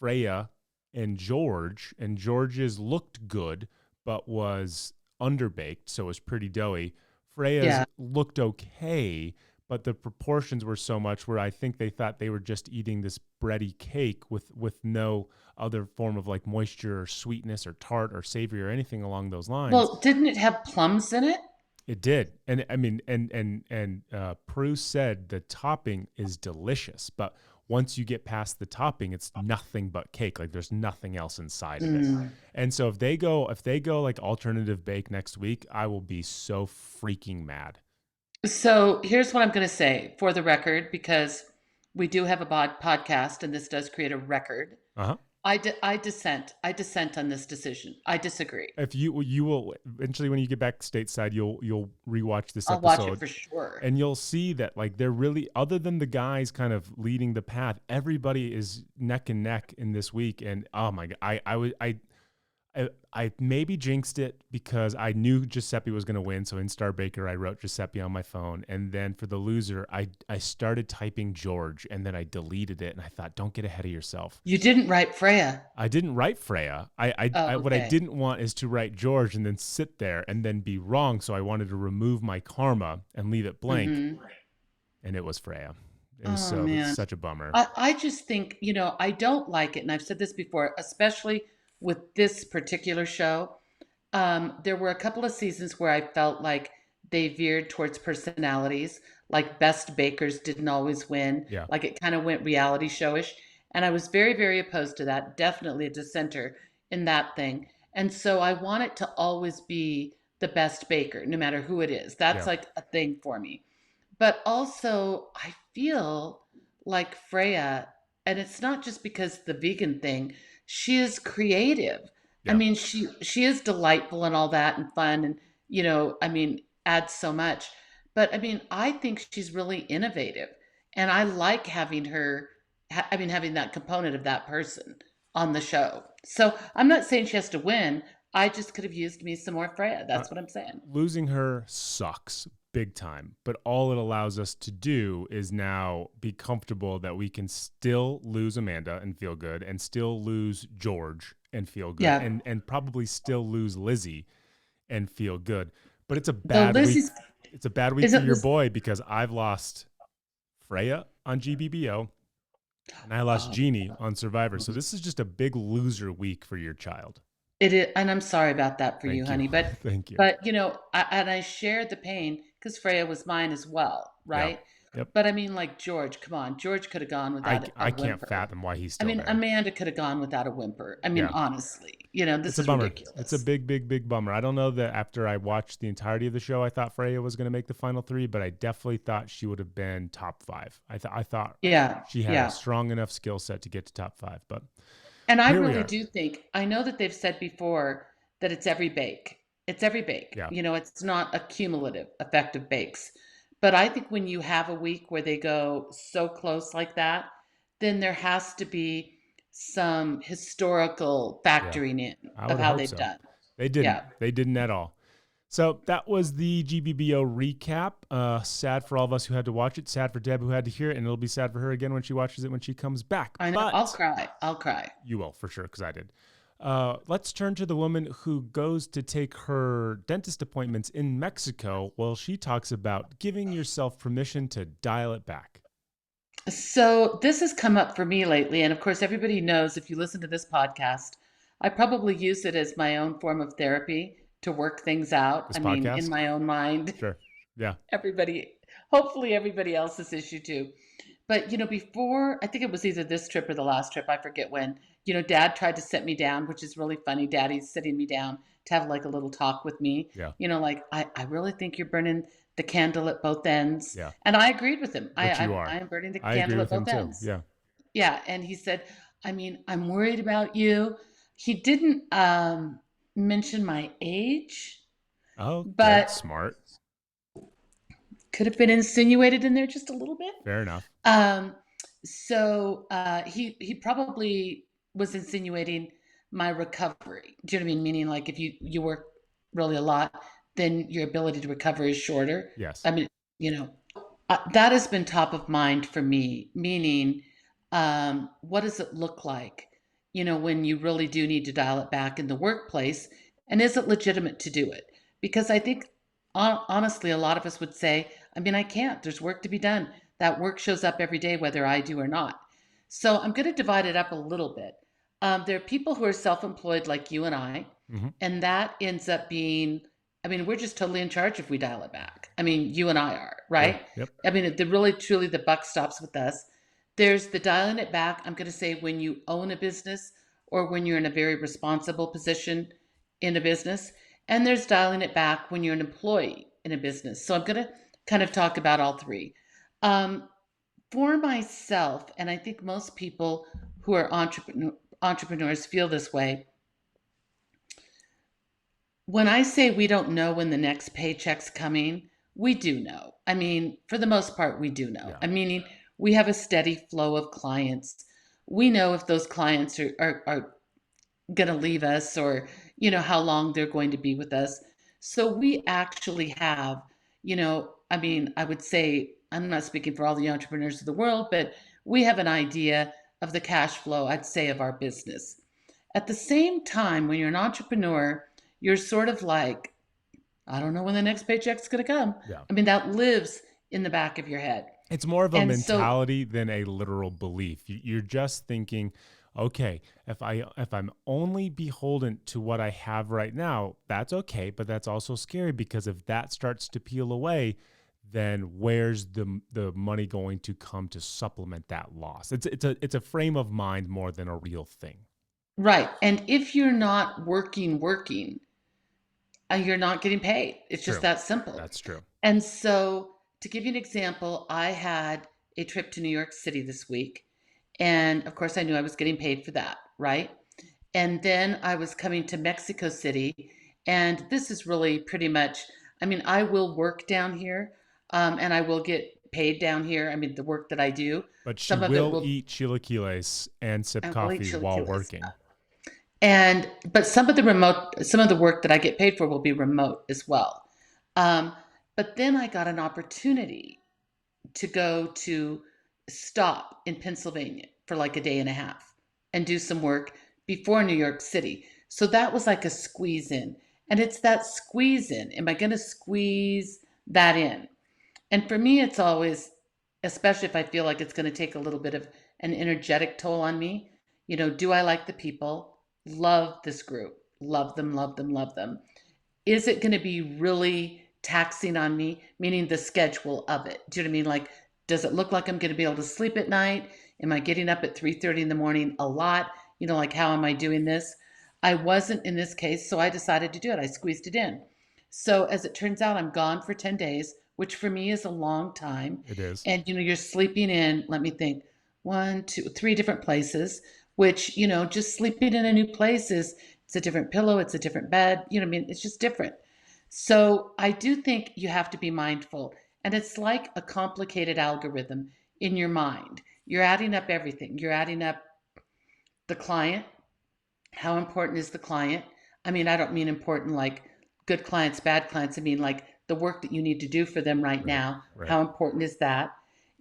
Freya and George's looked good, but was underbaked, so it was pretty doughy. Freya's looked okay, but the proportions were so much where I think they thought they were just eating this bready cake with no other form of like moisture or sweetness or tart or savory or anything along those lines. Well, didn't it have plums in it? It did. And I mean, and Prue said the topping is delicious, but once you get past the topping, it's nothing but cake. Like there's nothing else inside of it. And so if they go like alternative bake next week, I will be so freaking mad. So here's what I'm going to say for the record, because we do have a podcast and this does create a record. I dissent. I dissent on this decision. I disagree. If you will eventually, when you get back stateside, you'll rewatch this I'll watch it episode for sure. and you'll see that like they're really, other than the guys kind of leading the path, everybody is neck and neck in this week. And oh my God, I maybe jinxed it because I knew Giuseppe was going to win. So in Star Baker, I wrote Giuseppe on my phone. And then for the loser, I started typing George and then I deleted it. And I thought, don't get ahead of yourself. You didn't write Freya. I didn't write Freya. What I didn't want is to write George and then sit there and then be wrong. So I wanted to remove my karma and leave it blank. Mm-hmm. And it was Freya. It was such a bummer. I just think, I don't like it. And I've said this before, especially with this particular show. There were a couple of seasons where I felt like they veered towards personalities, like best bakers didn't always win. Yeah. Like it kind of went reality showish. And I was very, very opposed to that. Definitely a dissenter in that thing. And so I want it to always be the best baker, no matter who it is. That's like a thing for me. But also I feel like Freya, and it's not just because the vegan thing, she is creative. Yeah. I mean, she is delightful and all that and fun and, adds so much. But I mean, I think she's really innovative. And I like having her, having that component of that person on the show. So I'm not saying she has to win. I just could have used me some more Freya. That's what I'm saying. Losing her sucks big time, but all it allows us to do is now be comfortable that we can still lose Amanda and feel good, and still lose George and feel good, and probably still lose Lizzie and feel good. But it's a bad week. It's a bad week for your boy because I've lost Freya on GBBO and I lost Jeannie on Survivor. So this is just a big loser week for your child. It is, and I'm sorry about that for you, honey. But thank you. But I shared the pain because Freya was mine as well, right? Yep. But I mean, like George, come on, George could have gone without. I can't fathom why he's still there. Amanda could have gone without a whimper. I mean, honestly, this is bummer. ridiculous. It's a big, big, big bummer. I don't know that after I watched the entirety of the show, I thought Freya was going to make the final three, but I definitely thought she would have been top 5. I thought she had a strong enough skill set to get to top 5, but. And I really do think, I know that they've said before that it's every bake. It's every bake. Yeah. It's not a cumulative effect of bakes. But I think when you have a week where they go so close like that, then there has to be some historical factoring in of how they've done. They didn't. Yeah. They didn't at all. So that was the GBBO recap. Sad for all of us who had to watch it. Sad for Deb who had to hear it. And it'll be sad for her again when she watches it when she comes back. I know. I'll cry. You will, for sure, because I did. Let's turn to the woman who goes to take her dentist appointments in Mexico. Well, she talks about giving yourself permission to dial it back. So this has come up for me lately. And of course, everybody knows if you listen to this podcast, I probably use it as my own form of therapy to work things out. In my own mind. Sure. Yeah. Hopefully everybody else's issue too. But, before, I think it was either this trip or the last trip, I forget when, Dad tried to sit me down, which is really funny. Daddy's sitting me down to have like a little talk with me. Yeah. I really think you're burning the candle at both ends. Yeah. And I agreed with him. I am burning the candle at both ends. Yeah. Yeah. And he said, I'm worried about you. He didn't mention my age. Oh, but that's smart. Could have been insinuated in there just a little bit. Fair enough. So he probably was insinuating my recovery. Do you know what I mean? Meaning like if you work really a lot, then your ability to recover is shorter. Yes. That has been top of mind for me, meaning what does it look like, when you really do need to dial it back in the workplace, and is it legitimate to do it? Because I think honestly, a lot of us would say, I can't, there's work to be done. That work shows up every day, whether I do or not. So I'm going to divide it up a little bit. There are people who are self-employed like you and I, and that ends up being, we're just totally in charge if we dial it back. You and I are, right? Yep. The buck stops with us. There's the dialing it back, I'm going to say, when you own a business or when you're in a very responsible position in a business. And there's dialing it back when you're an employee in a business. So I'm going to kind of talk about all three. For myself, and I think most people who are entrepreneurs feel this way. When I say we don't know when the next paycheck's coming, we do know. I mean, for the most part, we do know. Yeah. I mean, we have a steady flow of clients. We know if those clients are going to leave us, or, how long they're going to be with us. So we actually have, I mean, I would say, I'm not speaking for all the entrepreneurs of the world, but we have an idea of the cash flow, I'd say, of our business. At the same time, when you're an entrepreneur, you're sort of like, I don't know when the next paycheck's going to come. Yeah. I mean, that lives in the back of your head. It's more of a And so, mentality than a literal belief. You're just thinking, okay, if I'm only beholden to what I have right now, that's okay, but that's also scary, because if that starts to peel away, then where's the money going to come to supplement that loss? It's a frame of mind more than a real thing. right. And if you're not working, you're not getting paid. It's just True. that simple. That's true. And so, to give you an example, I had a trip to New York City this week. And of course, I knew I was getting paid for that, right? And then I was coming to Mexico City. And this is really pretty much, I mean, I will work down here, and I will get paid down here. I mean, the work that I do. But she Some of it will eat chilaquiles and sip I will eat coffee while chilaquiles. working. But some of the work that I get paid for will be remote as well. But then I got an opportunity to stop in Pennsylvania for like a day and a half and do some work before New York City. So that was like a squeeze in. And it's that squeeze in. Am I going to squeeze that in? And for me, it's always, especially if I feel like it's going to take a little bit of an energetic toll on me, do I like the people? Love this group. Love them, love them, love them. Is it going to be really taxing on me? Meaning the schedule of it. Do you know what I mean? Like, does it look like I'm going to be able to sleep at night? Am I getting up at 3:30 in the morning a lot? Like, how am I doing this? I wasn't in this case, so I decided to do it. I squeezed it in. So as it turns out, I'm gone for 10 days, which for me is a long time. It is. And, you're sleeping in, let me think, 1, 2, 3 different places, which, just sleeping in a new place it's a different pillow, it's a different bed, what I mean? It's just different. So I do think you have to be mindful. And it's like a complicated algorithm in your mind. You're adding up everything. You're adding up the client. How important is the client? I mean, I don't mean important like good clients, bad clients. I mean like the work that you need to do for them right now. Right. How important is that?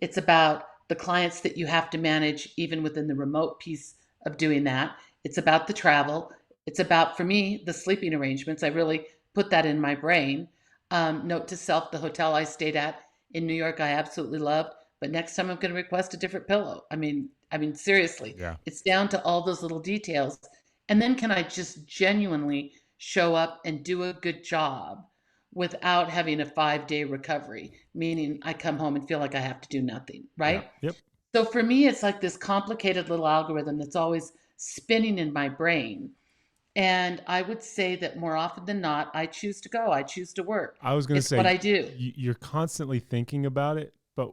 It's about the clients that you have to manage even within the remote piece of doing that. It's about the travel. It's about, for me, the sleeping arrangements. I really put that in my brain. Note to self, the hotel I stayed at in New York, I absolutely loved. But next time I'm going to request a different pillow. I mean, seriously, Yeah. It's down to all those little details. And then can I just genuinely show up and do a good job without having a 5-day recovery, meaning I come home and feel like I have to do nothing, right? Yeah. Yep. So for me, it's like this complicated little algorithm that's always spinning in my brain. And I would say that more often than not, I choose to go. I choose to work. I was going to It's say, what I do. you're constantly thinking about it, but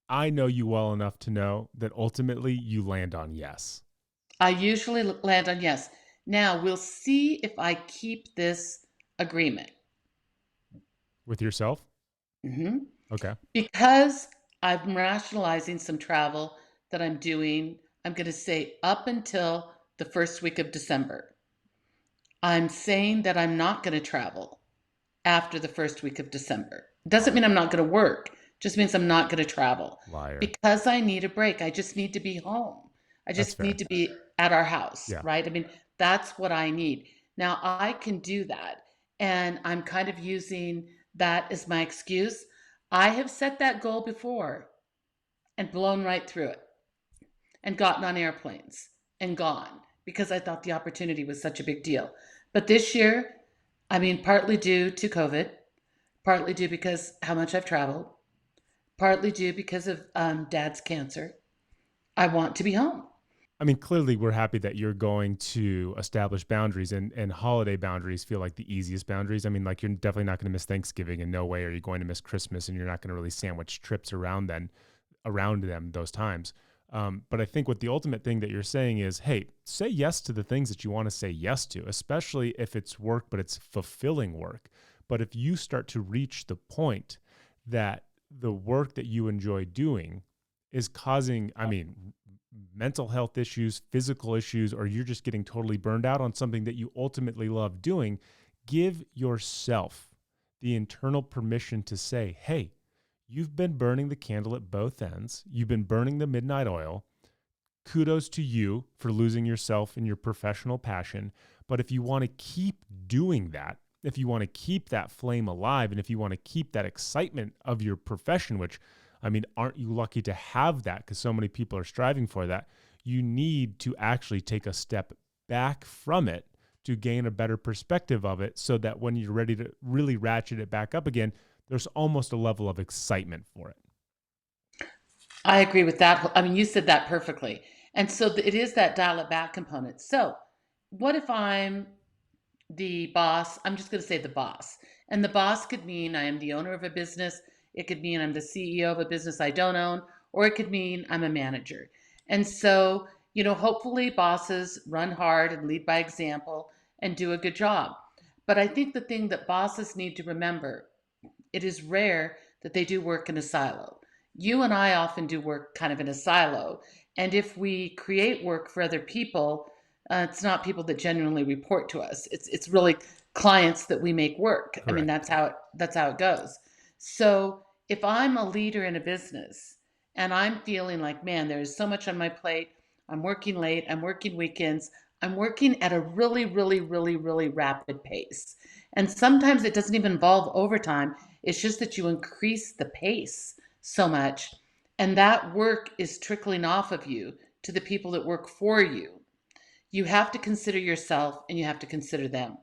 I know you well enough to know that ultimately you land on yes. I usually land on yes. Now, we'll see if I keep this agreement. With yourself? Mm-hmm. Okay. Because I'm rationalizing some travel that I'm doing, I'm going to say up until the first week of December. I'm saying that I'm not going to travel after the first week of December. Doesn't mean I'm not going to work. Just means I'm not going to travel. Liar. Because I need a break. I just need to be home. I just need to be at our house, right? I mean, that's what I need. Now, I can do that. And I'm kind of using that as my excuse. I have set that goal before and blown right through it and gotten on airplanes and gone because I thought the opportunity was such a big deal. But this year, I mean, partly due to COVID, partly due because how much I've traveled, partly due because of Dad's cancer, I want to be home. I mean, clearly we're happy that you're going to establish boundaries, and holiday boundaries feel like the easiest boundaries. I mean, like you're definitely not going to miss Thanksgiving, and no way are you going to miss Christmas, and you're not going to really sandwich trips around them those times. But I think what the ultimate thing that you're saying is, hey, say yes to the things that you want to say yes to, especially if it's work, but it's fulfilling work. But if you start to reach the point that the work that you enjoy doing is causing, mental health issues, physical issues, or you're just getting totally burned out on something that you ultimately love doing, give yourself the internal permission to say, hey, you've been burning the candle at both ends. You've been burning the midnight oil. Kudos to you for losing yourself in your professional passion. But if you want to keep doing that, if you want to keep that flame alive, and if you want to keep that excitement of your profession, which, aren't you lucky to have that? Because so many people are striving for that. You need to actually take a step back from it to gain a better perspective of it, so that when you're ready to really ratchet it back up again, there's almost a level of excitement for it. I agree with that. You said that perfectly. And so it is that dial it back component. So what if I'm the boss? I'm just going to say the boss. And the boss could mean I am the owner of a business. It could mean I'm the CEO of a business I don't own, or it could mean I'm a manager. And so, hopefully bosses run hard and lead by example and do a good job. But I think the thing that bosses need to remember, it is rare that they do work in a silo. You and I often do work kind of in a silo. And if we create work for other people, it's not people that genuinely report to us. It's really clients that we make work. Correct. That's how it goes. So if I'm a leader in a business and I'm feeling like, man, there's so much on my plate, I'm working late, I'm working weekends, I'm working at a really, really, really, really rapid pace. And sometimes it doesn't even involve overtime. It's just that you increase the pace so much, and that work is trickling off of you to the people that work for you. You have to consider yourself and you have to consider them.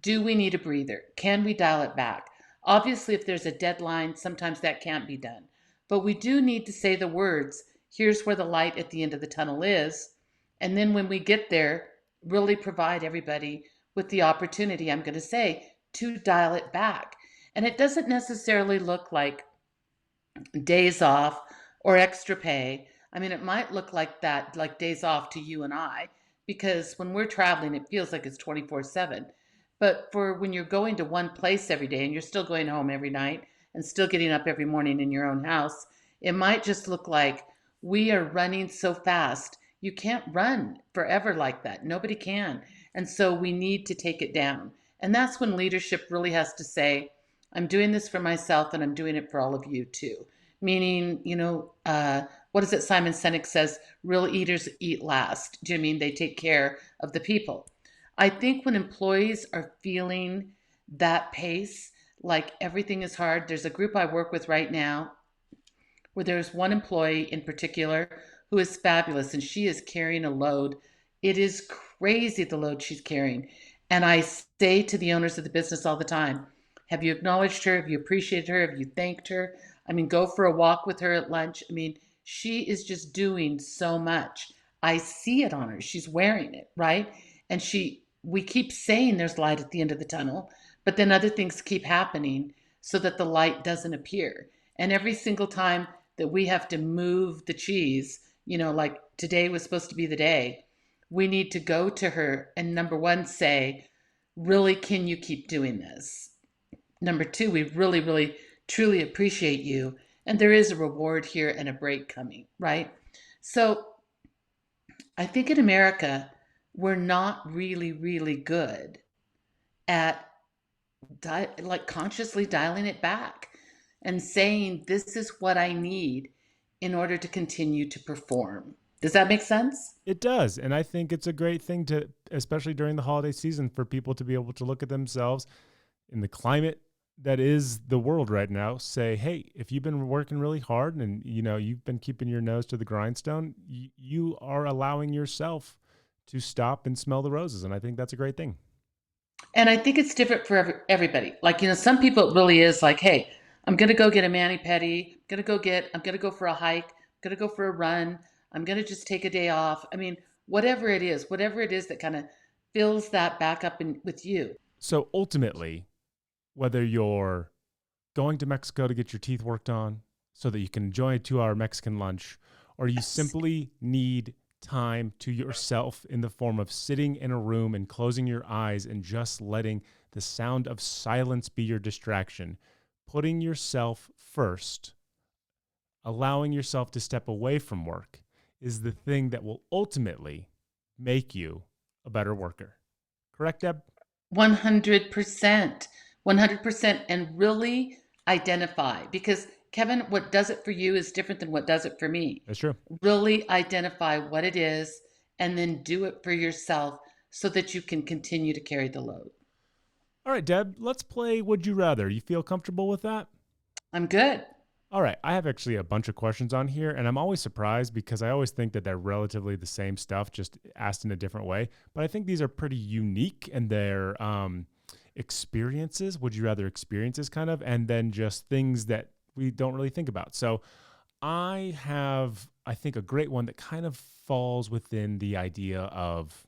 Do we need a breather? Can we dial it back? Obviously, if there's a deadline, sometimes that can't be done. But we do need to say the words, here's where the light at the end of the tunnel is. And then when we get there, really provide everybody with the opportunity, I'm going to say, to dial it back. And it doesn't necessarily look like days off or extra pay. It might look like that, like days off to you and I, because when we're traveling, it feels like it's 24/7. But for when you're going to one place every day and you're still going home every night and still getting up every morning in your own house, it might just look like we are running so fast. You can't run forever like that. Nobody can. And so we need to take it down. And that's when leadership really has to say, I'm doing this for myself and I'm doing it for all of you too. Meaning, what is it Simon Sinek says? Real eaters eat last. Do you mean they take care of the people? I think when employees are feeling that pace, like everything is hard, there's a group I work with right now where there's one employee in particular who is fabulous and she is carrying a load. It is crazy the load she's carrying. And I say to the owners of the business all the time, have you acknowledged her? Have you appreciated her? Have you thanked her? Go for a walk with her at lunch. She is just doing so much. I see it on her. She's wearing it, right? And we keep saying there's light at the end of the tunnel, but then other things keep happening so that the light doesn't appear. And every single time that we have to move the cheese, like today was supposed to be the day, we need to go to her and number one, say, really, can you keep doing this? Number two, we really, really, truly appreciate you. And there is a reward here and a break coming, right? So I think in America, we're not really, really good at consciously dialing it back and saying, this is what I need in order to continue to perform. Does that make sense? It does. And I think it's a great thing to, especially during the holiday season, for people to be able to look at themselves in the climate that is the world right now, say, hey, if you've been working really hard and you've been keeping your nose to the grindstone, you are allowing yourself to stop and smell the roses. And I think that's a great thing. And I think it's different for everybody. Some people it really is like, hey, I'm going to go get a mani-pedi. I'm going to go for a hike. I'm going to go for a run. I'm going to just take a day off. Whatever it is that kind of fills that back up with you. So ultimately, whether you're going to Mexico to get your teeth worked on so that you can enjoy a 2-hour Mexican lunch, or you simply need time to yourself in the form of sitting in a room and closing your eyes and just letting the sound of silence be your distraction, putting yourself first, allowing yourself to step away from work is the thing that will ultimately make you a better worker. Correct, Deb? 100%. 100%. And really identify, because Kevin, what does it for you is different than what does it for me. That's true. Really identify what it is and then do it for yourself so that you can continue to carry the load. All right, Deb, let's play Would You Rather. You feel comfortable with that? I'm good. All right. I have actually a bunch of questions on here, and I'm always surprised because I always think that they're relatively the same stuff, just asked in a different way. But I think these are pretty unique in their experiences, would you rather experiences kind of, and then just things that we don't really think about. So I have, I think, a great one that kind of falls within the idea of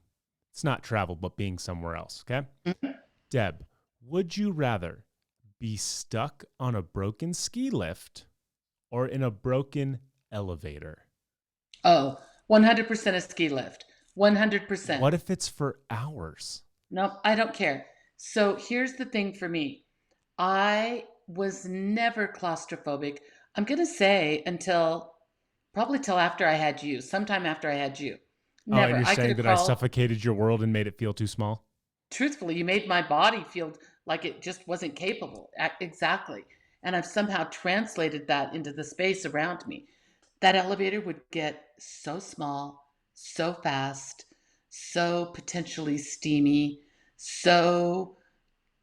it's not travel, but being somewhere else. Okay. Mhm. Deb, would you rather be stuck on a broken ski lift or in a broken elevator? Oh, 100% a ski lift. 100%. What if it's for hours? Nope, I don't care. So here's the thing for me. I was never claustrophobic. I'm going to say until probably till after I had you, sometime after I had you. Oh, and Never. you're I could saying have that I crawled. suffocated your world and made it feel too small? Truthfully, you made my body feel like it just wasn't capable. Exactly. And I've somehow translated that into the space around me. That elevator would get so small, so fast, so potentially steamy, so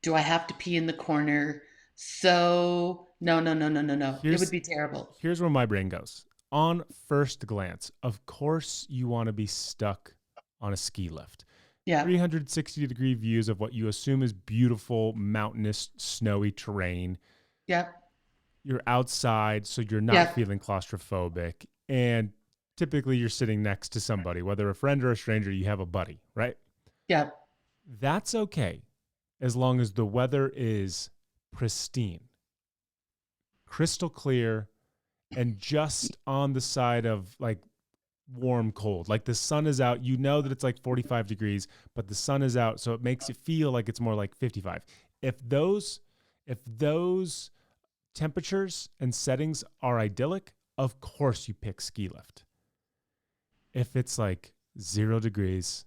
do I have to pee in the corner? So no, no, no, no, no, no. It would be terrible. Here's where my brain goes. On first glance, of course you want to be stuck on a ski lift. Yeah. 360-degree views of what you assume is beautiful, mountainous, snowy terrain. Yeah. You're outside, so you're not feeling claustrophobic. And typically you're sitting next to somebody, whether a friend or a stranger, you have a buddy, right? Yeah. That's okay, as long as the weather is pristine, crystal clear, and just on the side of like warm, cold. Like the sun is out, you know that it's like 45 degrees, but the sun is out, so it makes it feel like it's more like 55. If those temperatures and settings are idyllic, of course you pick ski lift. If it's like 0 degrees,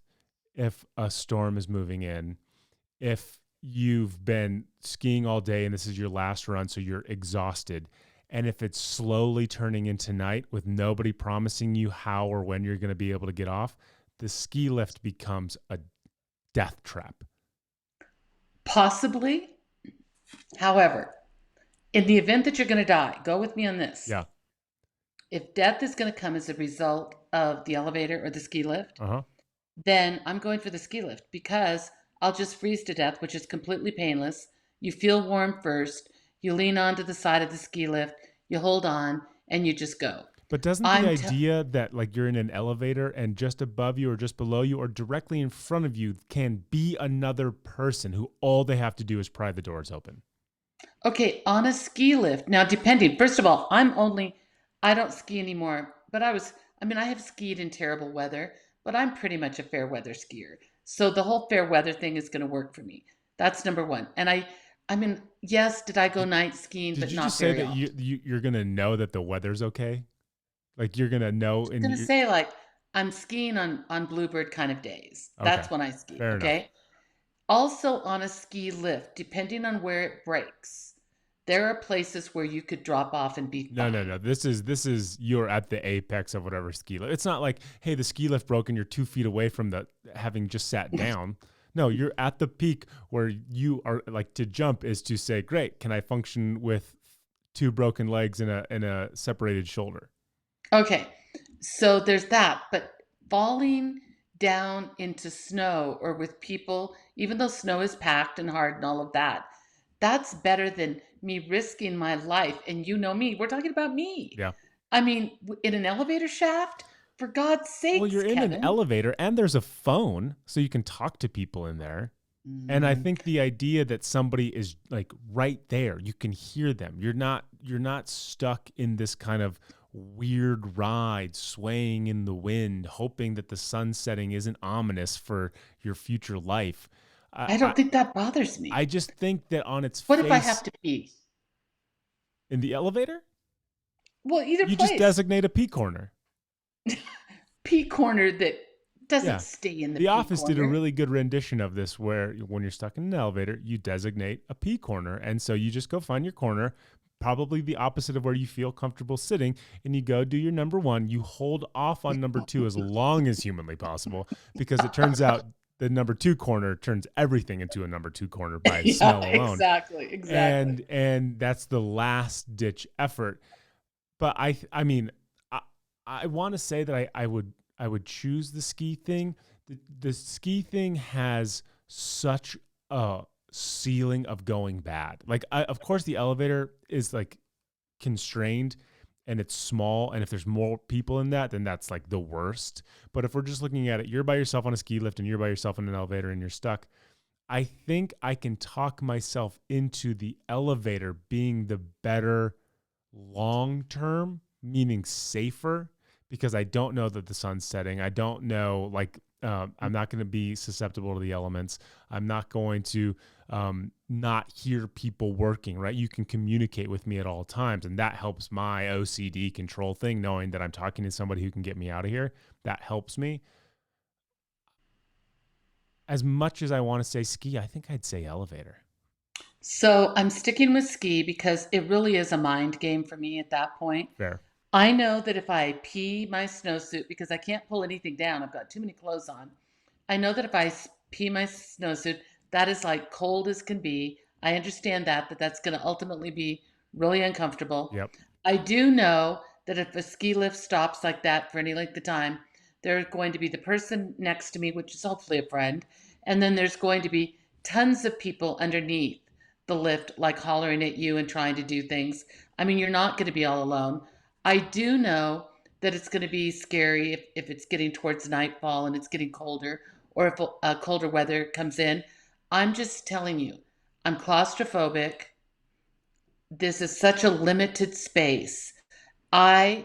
if a storm is moving in, if you've been skiing all day and this is your last run, so you're exhausted, and if it's slowly turning into night with nobody promising you how or when you're going to be able to get off, the ski lift becomes a death trap. Possibly. However, in the event that you're going to die, go with me on this. Yeah. If death is going to come as a result of the elevator or the ski lift, Uh-huh. then I'm going for the ski lift because I'll just freeze to death, which is completely painless. You feel warm first. You lean onto the side of the ski lift, you hold on, and you just go. But doesn't the idea that like you're in an elevator and just above you or just below you or directly in front of you can be another person who all they have to do is pry the doors open? Okay, on a ski lift. Now, depending, first of all, I don't ski anymore, but I have skied in terrible weather, but I'm pretty much a fair weather skier. So the whole fair weather thing is going to work for me. That's number one. And yes, did I go night skiing, but not very often. Did you just say that you're going to know that the weather's okay? Like you're going to know. I'm going to say like I'm skiing on Bluebird kind of days. Okay. That's when I ski. Fair okay. enough. Also on a ski lift, depending on where it breaks, there are places where you could drop off and be fine. No. This is you're at the apex of whatever ski lift. It's not like, hey, the ski lift broke and you're 2 feet away from the having just sat down. No, you're at the peak where you are like to jump is to say, great, can I function with 2 broken legs and a separated shoulder? Okay, so there's that. But falling down into snow or with people, even though snow is packed and hard and all of that, that's better than me risking my life. And you know me, we're talking about me. Yeah. I mean, in an elevator shaft, for God's sake. Well, you're in Kevin. an elevator and there's a phone so you can talk to people in there. And I think the idea that somebody is like right there, you can hear them. You're not stuck in this kind of weird ride swaying in the wind, hoping that the sun setting isn't ominous for your future life. I don't think that bothers me. I just think that on its What face, if I have to pee? in the elevator, Well, either you place. just designate a pee corner. Pee corner that doesn't Yeah. stay in the The pee Office corner. did a really good rendition of this where when you're stuck in an elevator, you designate a pee corner. And so you just go find your corner, probably the opposite of where you feel comfortable sitting, and you go do your number one. You hold off on number two as long as humanly possible, because it turns out the number two corner turns everything into a number two corner by smell alone. Exactly. And that's the last ditch effort. But I mean, I want to say that I would choose the ski thing. The ski thing has such a ceiling of going bad. Like, of course, the elevator is like constrained and it's small. And if there's more people in that, then that's like the worst. But if we're just looking at it, you're by yourself on a ski lift and you're by yourself in an elevator and you're stuck. I think I can talk myself into the elevator being the better long-term, meaning safer, because I don't know that the sun's setting. I don't know, like, I'm not going to be susceptible to the elements. I'm not going to not hear people working, right? You can communicate with me at all times, and that helps my OCD control thing, knowing that I'm talking to somebody who can get me out of here. That helps me. As much as I want to say ski, I think I'd say elevator. So I'm sticking with ski because it really is a mind game for me at that point. Fair. I know that if I pee my snowsuit, because I can't pull anything down, I've got too many clothes on. I know that if I pee my snowsuit, that is like cold as can be. I understand that that's going to ultimately be really uncomfortable. Yep. I do know that if a ski lift stops like that for any length of time, there's going to be the person next to me, which is hopefully a friend, and then there's going to be tons of people underneath the lift, like hollering at you and trying to do things. I mean, you're not going to be all alone. I do know that it's going to be scary if it's getting towards nightfall and it's getting colder, or if colder weather comes in. I'm just telling you, I'm claustrophobic. This is such a limited space. I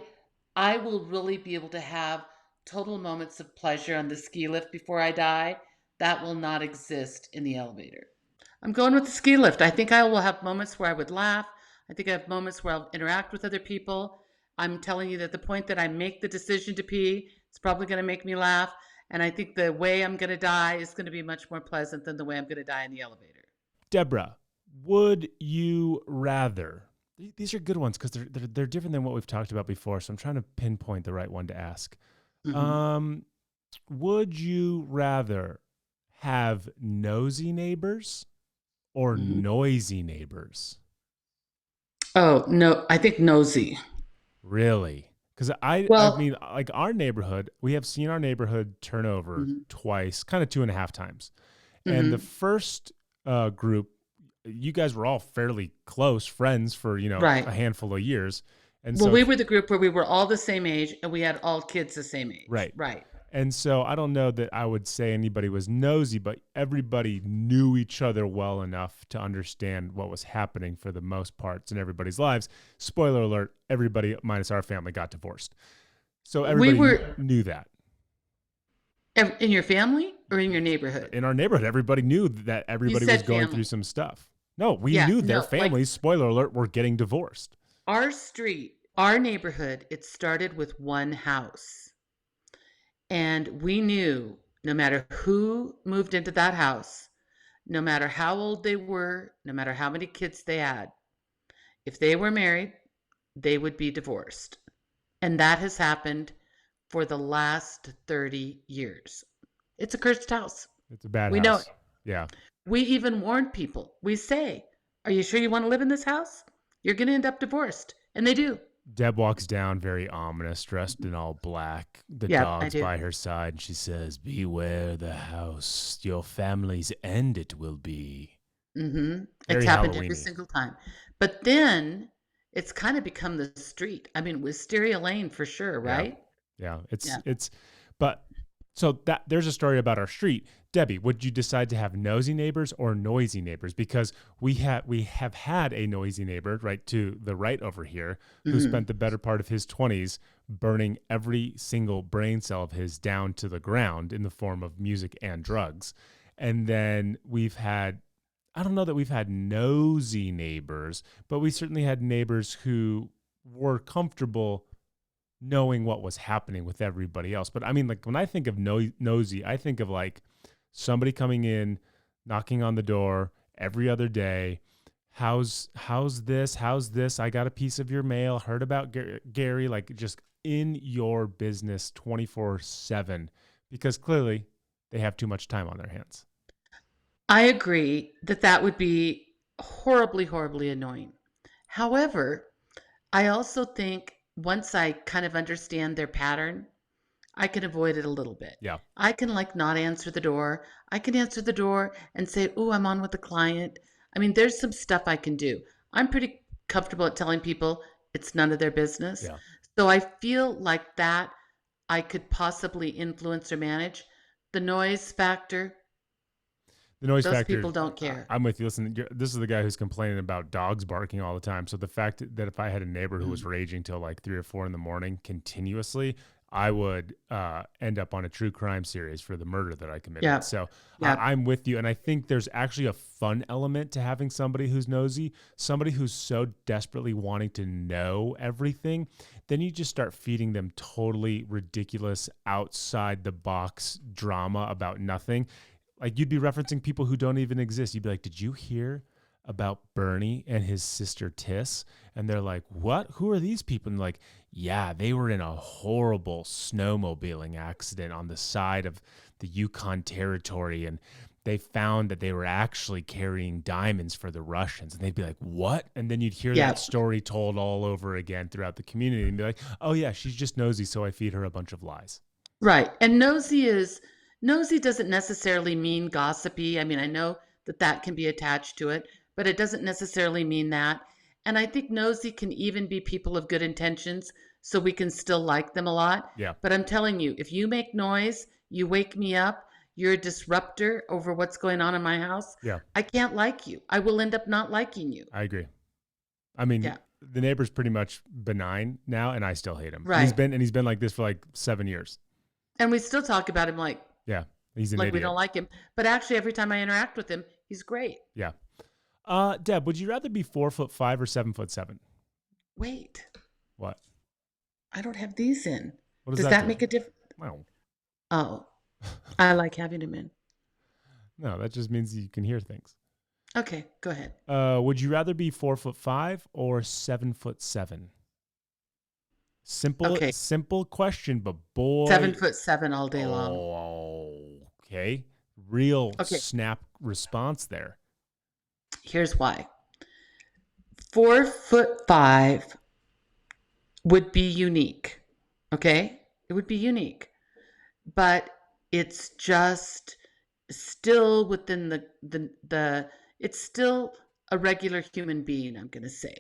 will really be able to have total moments of pleasure on the ski lift before I die. That will not exist in the elevator. I'm going with the ski lift. I think I will have moments where I would laugh. I think I have moments where I'll interact with other people. I'm telling you that the point that I make the decision to pee, it's probably going to make me laugh. And I think the way I'm going to die is going to be much more pleasant than the way I'm going to die in the elevator. Deborah, would you rather? These are good ones because they're different than what we've talked about before. So I'm trying to pinpoint the right one to ask. Mm-hmm. Would you rather have nosy neighbors or noisy neighbors? Oh, no, I think nosy. Really? Because I mean, like our neighborhood, we have seen our neighborhood turn over twice, kind of 2.5 times. And the first group, you guys were all fairly close friends for, a handful of years. And so we were the group where we were all the same age and we had all kids the same age. Right. And so I don't know that I would say anybody was nosy, but everybody knew each other well enough to understand what was happening for the most parts in everybody's lives. Spoiler alert, everybody minus our family got divorced. So everybody knew that. In your family or in your neighborhood? In our neighborhood, everybody knew that everybody was going through some stuff. No, we knew their families, spoiler alert, were getting divorced. Our street, our neighborhood, it started with one house. And we knew no matter who moved into that house, no matter how old they were, no matter how many kids they had, if they were married, they would be divorced. And that has happened for the last 30 years. It's a cursed house. It's a bad house. We know it. Yeah. We even warn people. We say, are you sure you want to live in this house? You're going to end up divorced. And they do. Deb walks down very ominous, dressed in all black. The dog's by her side, and she says, "Beware the house. Your family's end it will be." Mm-hmm. It's happened every single time. But then it's kind of become the street. I mean, Wisteria Lane for sure, right? Yeah. It's but so that there's a story about our street. Debbie, would you decide to have nosy neighbors or noisy neighbors? Because we have had a noisy neighbor right to the right over here who spent the better part of his 20s burning every single brain cell of his down to the ground in the form of music and drugs. And then we've had, I don't know that we've had nosy neighbors, but we certainly had neighbors who were comfortable knowing what was happening with everybody else. But I mean, like when I think of nosy, I think of like somebody coming in, knocking on the door every other day. How's this? How's this? I got a piece of your mail. Heard about Gary, like just in your business 24/7, because clearly they have too much time on their hands. I agree that would be horribly, horribly annoying. However, I also think once I kind of understand their pattern, I can avoid it a little bit. Yeah. I can like not answer the door. I can answer the door and say, "Oh, I'm on with a client." I mean, there's some stuff I can do. I'm pretty comfortable at telling people it's none of their business. Yeah. So I feel like that I could possibly influence or manage. The noise factor, Those factor, people don't care. I'm with you. Listen, this is the guy who's complaining about dogs barking all the time. So the fact that if I had a neighbor who was raging till like 3 or 4 in the morning continuously, I would end up on a true crime series for the murder that I committed. Yeah. So Yeah. I'm with you. And I think there's actually a fun element to having somebody who's nosy, somebody who's so desperately wanting to know everything. Then you just start feeding them totally ridiculous, outside the box drama about nothing. Like you'd be referencing people who don't even exist. You'd be like, did you hear about Bernie and his sister Tiss? And they're like, what? Who are these people? And like, yeah, they were in a horrible snowmobiling accident on the side of the Yukon Territory. And they found that they were actually carrying diamonds for the Russians. And they'd be like, what? And then you'd hear that story told all over again throughout the community and be like, oh yeah, she's just nosy, so I feed her a bunch of lies. Right. And nosy doesn't necessarily mean gossipy. I mean, I know that can be attached to it, but it doesn't necessarily mean that. And I think nosy can even be people of good intentions, so we can still like them a lot. Yeah. But I'm telling you, if you make noise, you wake me up, you're a disruptor over what's going on in my house. Yeah. I can't like you. I will end up not liking you. I agree. I mean, the neighbor's pretty much benign now, and I still hate him. Right. He's been like this for like 7 years. And we still talk about him like, yeah, he's an like idiot. We don't like him. But actually, every time I interact with him, he's great. Yeah. Deb, would you rather be 4'5" or 7'7"? Wait. What? I don't have these in. What does that do? Make a difference? Well. Oh, I like having them in. No, that just means you can hear things. Okay, go ahead. Would you rather be 4'5" or 7'7"? Simple question, but boy, 7'7" all day long. Oh, okay. Real snap response there. Here's why. 4'5" would be unique. Okay, it would be unique, but it's just still within the. It's still a regular human being. I'm gonna say,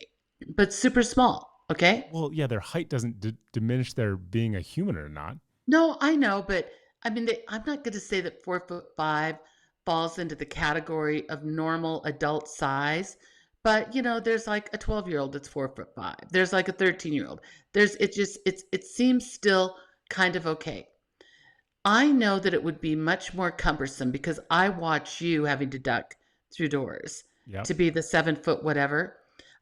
but super small. Okay. Well, yeah, their height doesn't diminish their being a human or not. No, I know, but I mean, I'm not going to say that 4'5" falls into the category of normal adult size, but you know, there's like a 12-year-old that's 4'5". There's like a 13-year-old. It seems still kind of okay. I know that it would be much more cumbersome because I watch you having to duck through doors to be the 7 foot whatever.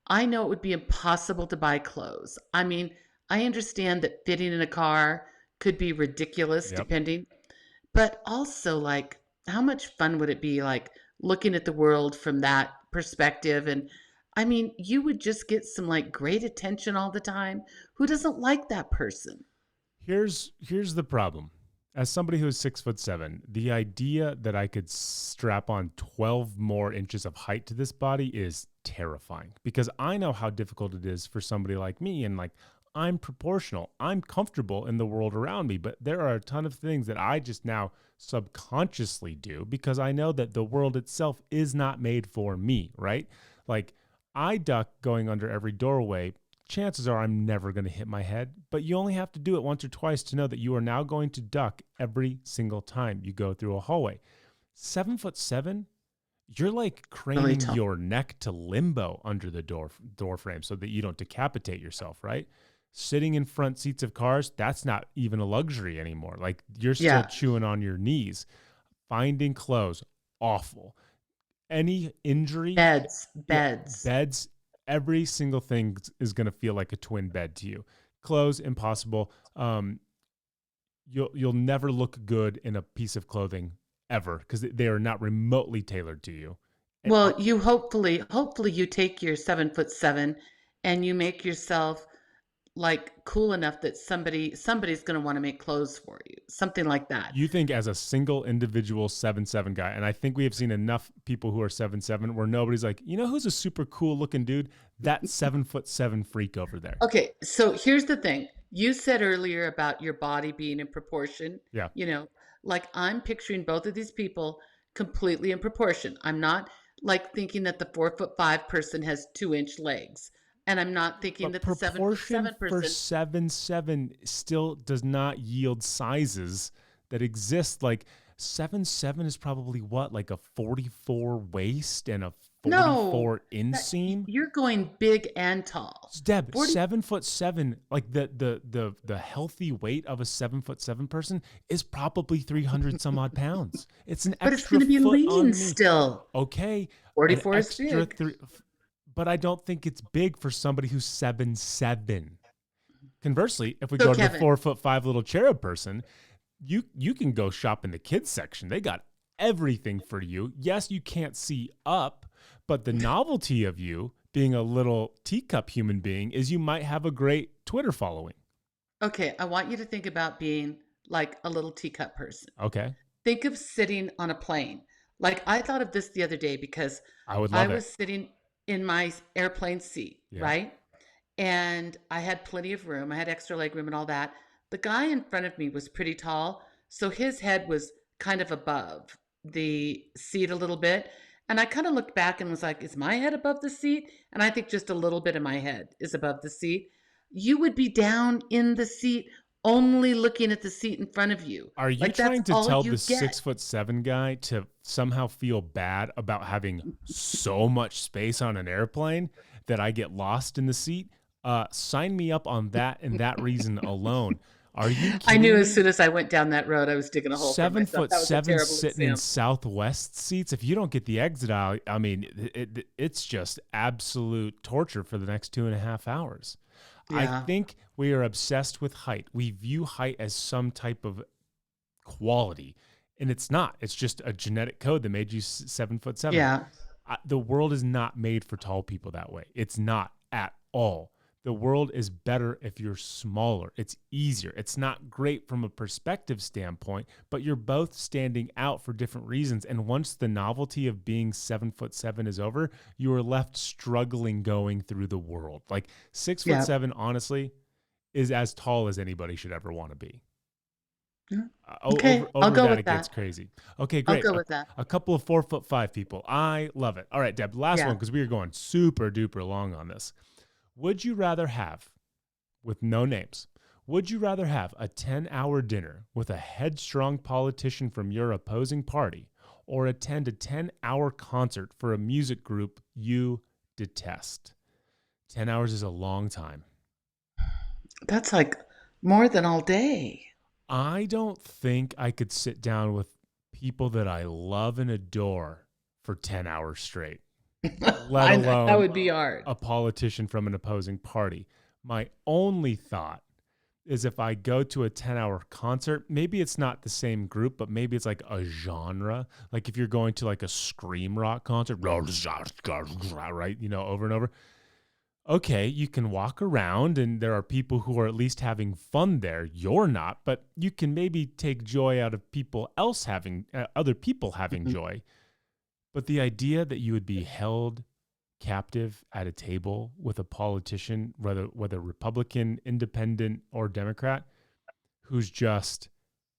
I know it would be impossible to buy clothes. I mean, I understand that fitting in a car could be ridiculous depending, but also like how much fun would it be like looking at the world from that perspective? And I mean, you would just get some like great attention all the time. Who doesn't like that person? Here's the problem. As somebody who is 6'7", the idea that I could strap on 12 more inches of height to this body is terrifying because I know how difficult it is for somebody like me. And like, I'm proportional. I'm comfortable in the world around me, but there are a ton of things that I just now subconsciously do because I know that the world itself is not made for me, right? Like I duck going under every doorway. Chances are I'm never going to hit my head, but you only have to do it once or twice to know that you are now going to duck every single time you go through a hallway. 7'7", you're like Really craning tall. your neck to limbo under the door frame so that you don't decapitate yourself, right? Sitting in front seats of cars, that's not even a luxury anymore. Like you're still Yeah. chewing on your knees. Finding clothes, awful. Any injury, Beds. every single thing is going to feel like a twin bed to you. Clothes, impossible. You'll never look good in a piece of clothing ever because they are not remotely tailored to you. And Well, you hopefully you take your 7'7" and you make yourself like cool enough that somebody's going to want to make clothes for you, something like that. you think as a single individual 7'7" guy, and I think we have seen enough people who are 7'7" where nobody's like, you know who's a super cool looking dude? That 7'7" freak over there. Okay, so here's the thing. You said earlier about your body being in proportion. Yeah. You know, like I'm picturing both of these people completely in proportion. I'm not like thinking that the 4'5" person has 2-inch legs. And I'm not thinking But that the 7'7" for person. 7'7" still does not yield sizes that exist. Like 7'7" is probably what, like a 44 waist and a 44 No, inseam. you're going big and tall. Deb, 40, 7'7", like the healthy weight of a 7'7" person is probably 300 some odd pounds. It's an but it's extra going to be foot on lean me. still. Okay, 44 is big. but I don't think it's big for somebody who's 7'7". Conversely, if we So go to the Kevin, 4'5" little cherub person, you can go shop in the kids section. They got everything for you. Yes, you can't see up, but the novelty of you being a little teacup human being is you might have a great Twitter following. okay, I want you to think about being like a little teacup person. Okay, Think of sitting on a plane. Like I thought of this the other day because I would I love was it. sitting in my airplane seat, Yeah. right? And I had plenty of room. I had extra leg room and all that. The guy in front of me was pretty tall, so his head was kind of above the seat a little bit. And I kind of looked back and was like, is my head above the seat? And I think just a little bit of my head is above the seat. You would be down in the seat only looking at the seat in front of you. Are you Like that's trying to all tell you the get. 6'7" guy to somehow feel bad about having so much space on an airplane that I get lost in the seat? Sign me up on that and that reason alone. Are you kidding I knew me? as soon as I went down that road, I was digging a hole for myself. That was a 7'7" terrible sitting in example. Southwest seats. If you don't get the exit out, I mean, it's just absolute torture for the next 2.5 hours. I Yeah. think we are obsessed with height. We view height as some type of quality, and it's not. It's just a genetic code that made you 7'7". Yeah. The world is not made for tall people that way. It's not at all. The world is better if you're smaller. It's easier. It's not great from a perspective standpoint, but you're both standing out for different reasons. And once the novelty of being 7'7" is over, you are left struggling going through the world. Like 6'7", honestly, is as tall as anybody should ever want to be. Yeah. Okay, I'll go with It gets that. crazy. Okay, I'll great. go with that. A couple of 4'5" people. I love it. All right, Deb, last Yeah. one because we are going super duper long on this. Would you rather have, with no names, would you rather have a 10-hour dinner with a headstrong politician from your opposing party or attend a 10-hour concert for a music group you detest? 10 hours is a long time. That's like more than all day. I don't think I could sit down with people that I love and adore for 10 hours straight, let I alone that would be hard. a politician from an opposing party. My only thought is if I go to a 10-hour concert, maybe it's not the same group, but maybe it's like a genre. Like if you're going to like a scream rock concert, right? You know, over and over. Okay, you can walk around and there are people who are at least having fun there. You're not, but you can maybe take joy out of other people having joy. But the idea that you would be held captive at a table with a politician, whether Republican, Independent, or Democrat, who's just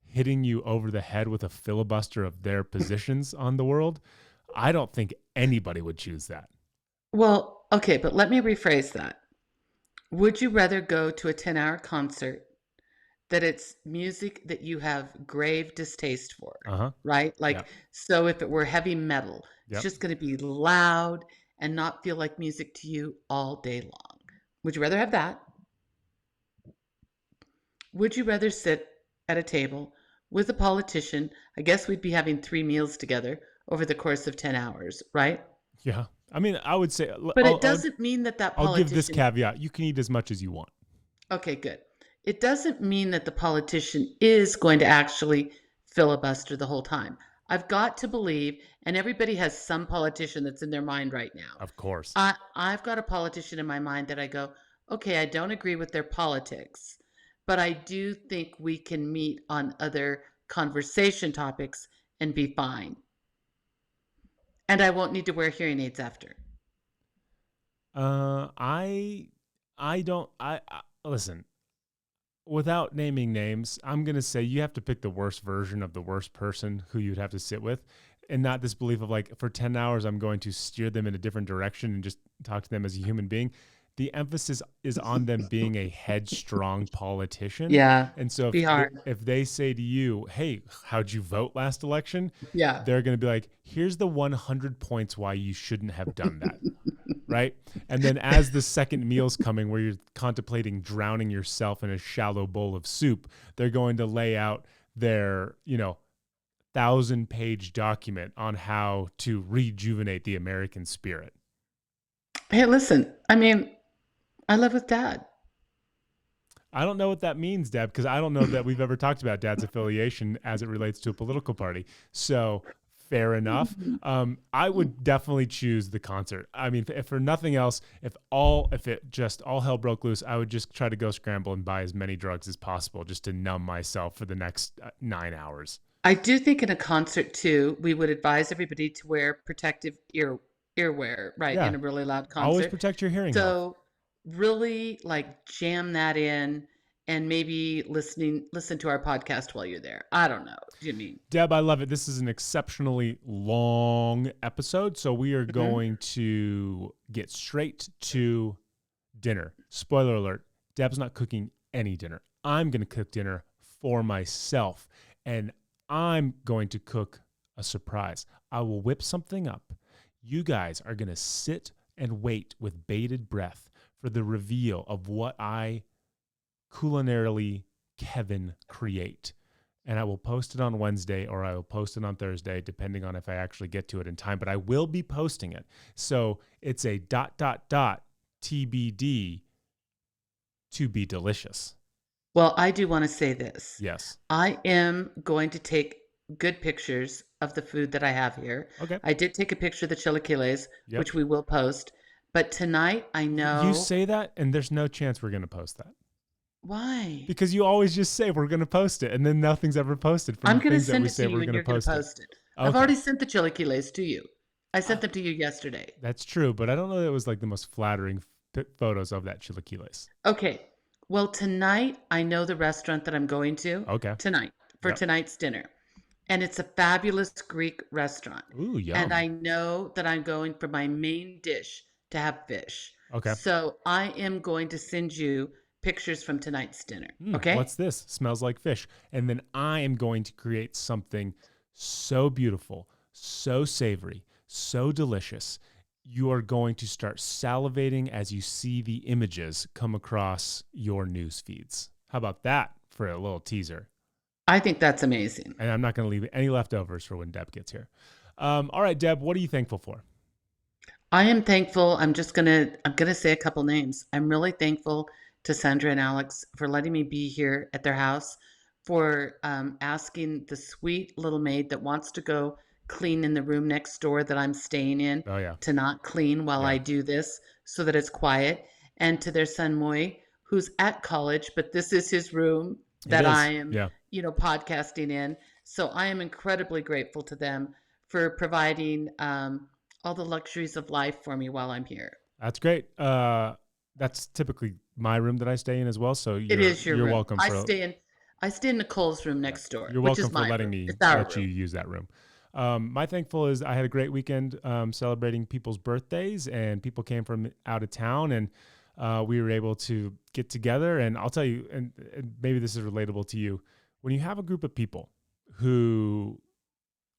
hitting you over the head with a filibuster of their positions on the world, I don't think anybody would choose that. Well, okay, but let me rephrase that. Would you rather go to a 10-hour concert that it's music that you have grave distaste for, Uh-huh. right? Like, Yeah. so if it were heavy metal, it's Yep. just going to be loud and not feel like music to you all day long. Would you rather have that? Would you rather sit at a table with a politician? I guess we'd be having 3 meals together over the course of 10 hours, right? Yeah. I mean, I would say, But it doesn't mean that I'll give this politician. caveat. You can eat as much as you want. Okay, good. It doesn't mean that the politician is going to actually filibuster the whole time. I've got to believe, and everybody has some politician that's in their mind right now. Of course. I've got a politician in my mind that I go, okay, I don't agree with their politics, but I do think we can meet on other conversation topics and be fine. And I won't need to wear hearing aids after. Listen, without naming names, I'm going to say you have to pick the worst version of the worst person who you'd have to sit with, and not this belief of like, for 10 hours, I'm going to steer them in a different direction and just talk to them as a human being. The emphasis is on them being a headstrong politician. Yeah. And so if they say to you, hey, how'd you vote last election? Yeah. They're going to be like, here's the 100 points why you shouldn't have done that. Right? And then as the second meal's coming where you're contemplating drowning yourself in a shallow bowl of soup, they're going to lay out their, 1,000-page document on how to rejuvenate the American spirit. Hey, listen, I mean, I live with Dad. I don't know what that means, Deb, because I don't know that we've ever talked about Dad's affiliation as it relates to a political party. So fair enough. I would definitely choose the concert. I mean, if for nothing else, if it just all hell broke loose, I would just try to go scramble and buy as many drugs as possible just to numb myself for the next 9 hours. I do think in a concert too, we would advise everybody to wear protective earwear, right? Yeah. In a really loud concert. Always protect your hearing health. So really like jam that in and maybe listen to our podcast while you're there. I don't know. Do you mean? Deb, I love it. This is an exceptionally long episode, so we are going to get straight to dinner. Spoiler alert, Deb's not cooking any dinner. I'm going to cook dinner for myself, and I'm going to cook a surprise. I will whip something up. You guys are going to sit and wait with bated breath for the reveal of what I culinarily Kevin create. And I will post it on Wednesday or I will post it on Thursday, depending on if I actually get to it in time. But I will be posting it. So it's a ... TBD to be delicious. Well, I do want to say this. Yes. I am going to take good pictures of the food that I have here. Okay. I did take a picture of the chilaquiles, which we will post. But tonight, I know... You say that, and there's no chance we're going to post that. Why? Because you always just say we're going to post it, and then nothing's ever posted. I'm going to send it to you, and you're going to post it. Okay. I've already sent the chilaquiles to you. I sent them to you yesterday. That's true, but I don't know that it was like the most flattering photos of that chilaquiles. Okay. Well, tonight, I know the restaurant that I'm going to. Okay. Tonight, for tonight's dinner. And it's a fabulous Greek restaurant. Ooh, yum. And I know that I'm going for my main dish to have fish. Okay. So I am going to send you pictures from tonight's dinner. Okay. What's this? Smells like fish. And then I am going to create something so beautiful, so savory, so delicious. You are going to start salivating as you see the images come across your news feeds. How about that for a little teaser? I think that's amazing. And I'm not going to leave any leftovers for when Deb gets here. All right, Deb, what are you thankful for? I am thankful. I'm going to say a couple names. I'm really thankful to Sandra and Alex for letting me be here at their house, for asking the sweet little maid that wants to go clean in the room next door that I'm staying in to not clean while I do this so that it's quiet. And to their son, Moy, who's at college, but this is his room that I am, podcasting in. So I am incredibly grateful to them for providing all the luxuries of life for me while I'm here. That's great. That's typically my room that I stay in as well. So it is your room. Welcome. I stay in Nicole's room next door. You're welcome for letting me let you use that room. My thankful is I had a great weekend celebrating people's birthdays, and people came from out of town, and we were able to get together. And I'll tell you, and maybe this is relatable to you, when you have a group of people who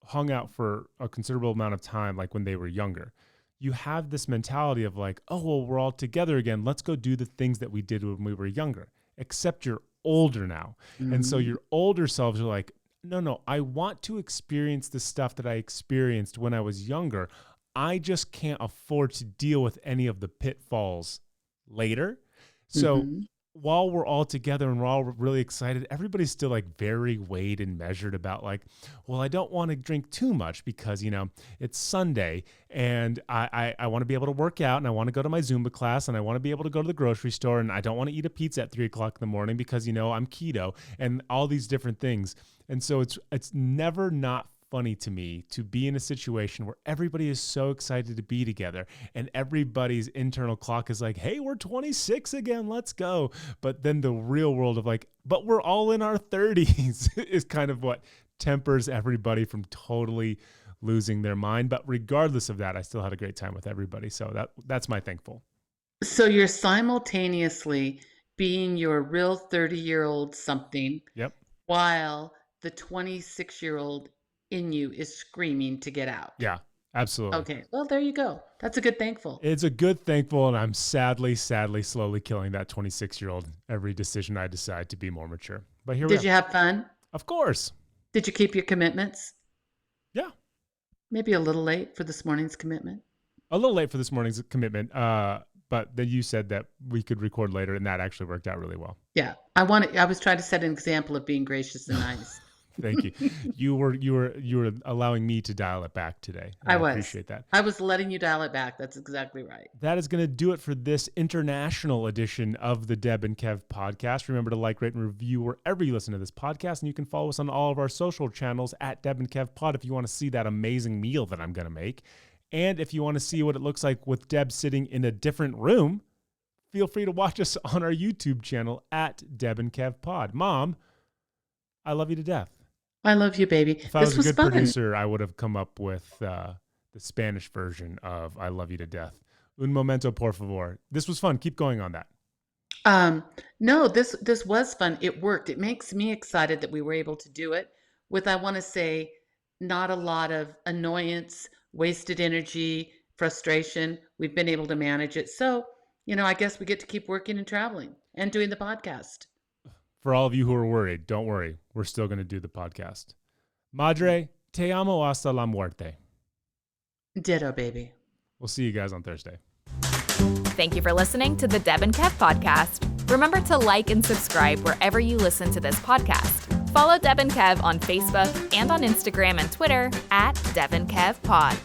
hung out for a considerable amount of time, like when they were younger, you have this mentality of like, oh, well, we're all together again. Let's go do the things that we did when we were younger, except you're older now. And so your older selves are like, no, I want to experience the stuff that I experienced when I was younger. I just can't afford to deal with any of the pitfalls later. So while we're all together and we're all really excited, everybody's still like very weighed and measured about like, well, I don't want to drink too much because, you know, it's Sunday and I want to be able to work out and I want to go to my Zumba class and I want to be able to go to the grocery store and I don't want to eat a pizza at 3 o'clock in the morning because, you know, I'm keto and all these different things. And so it's never not funny to me to be in a situation where everybody is so excited to be together and everybody's internal clock is like, hey, we're 26 again, let's go. But then the real world of like, but we're all in our 30s is kind of what tempers everybody from totally losing their mind. But regardless of that, I still had a great time with everybody. So that's my thankful. So you're simultaneously being your real 30-year-old something. Yep. While the 26-year-old in you is screaming to get out. Yeah, absolutely. Okay. Well, there you go. That's a good thankful. It's a good thankful. And I'm sadly, slowly killing that 26-year-old every decision I decide to be more mature. But here we are. Did you have fun? Of course. Did you keep your commitments? Yeah. Maybe a little late for this morning's commitment. A little late for this morning's commitment. But then you said that we could record later and that actually worked out really well. Yeah. I was trying to set an example of being gracious and nice. Thank you. You were allowing me to dial it back today. I appreciate that. I was letting you dial it back. That's exactly right. That is going to do it for this international edition of the Deb and Kev podcast. Remember to like, rate, and review wherever you listen to this podcast. And you can follow us on all of our social channels at Deb and Kev Pod if you want to see that amazing meal that I'm going to make. And if you want to see what it looks like with Deb sitting in a different room, feel free to watch us on our YouTube channel at Deb and Kev Pod. Mom, I love you to death. I love you, baby. If I was a good producer, I would have come up with the Spanish version of I love you to death. Un momento, por favor. This was fun. Keep going on that. No, this was fun. It worked. It makes me excited that we were able to do it with, I want to say, not a lot of annoyance, wasted energy, frustration. We've been able to manage it. So, you know, I guess we get to keep working and traveling and doing the podcast. For all of you who are worried, don't worry. We're still going to do the podcast. Madre, te amo hasta la muerte. Ditto, baby. We'll see you guys on Thursday. Thank you for listening to the Deb and Kev podcast. Remember to like and subscribe wherever you listen to this podcast. Follow Deb and Kev on Facebook and on Instagram and Twitter at Deb and Kev Pod.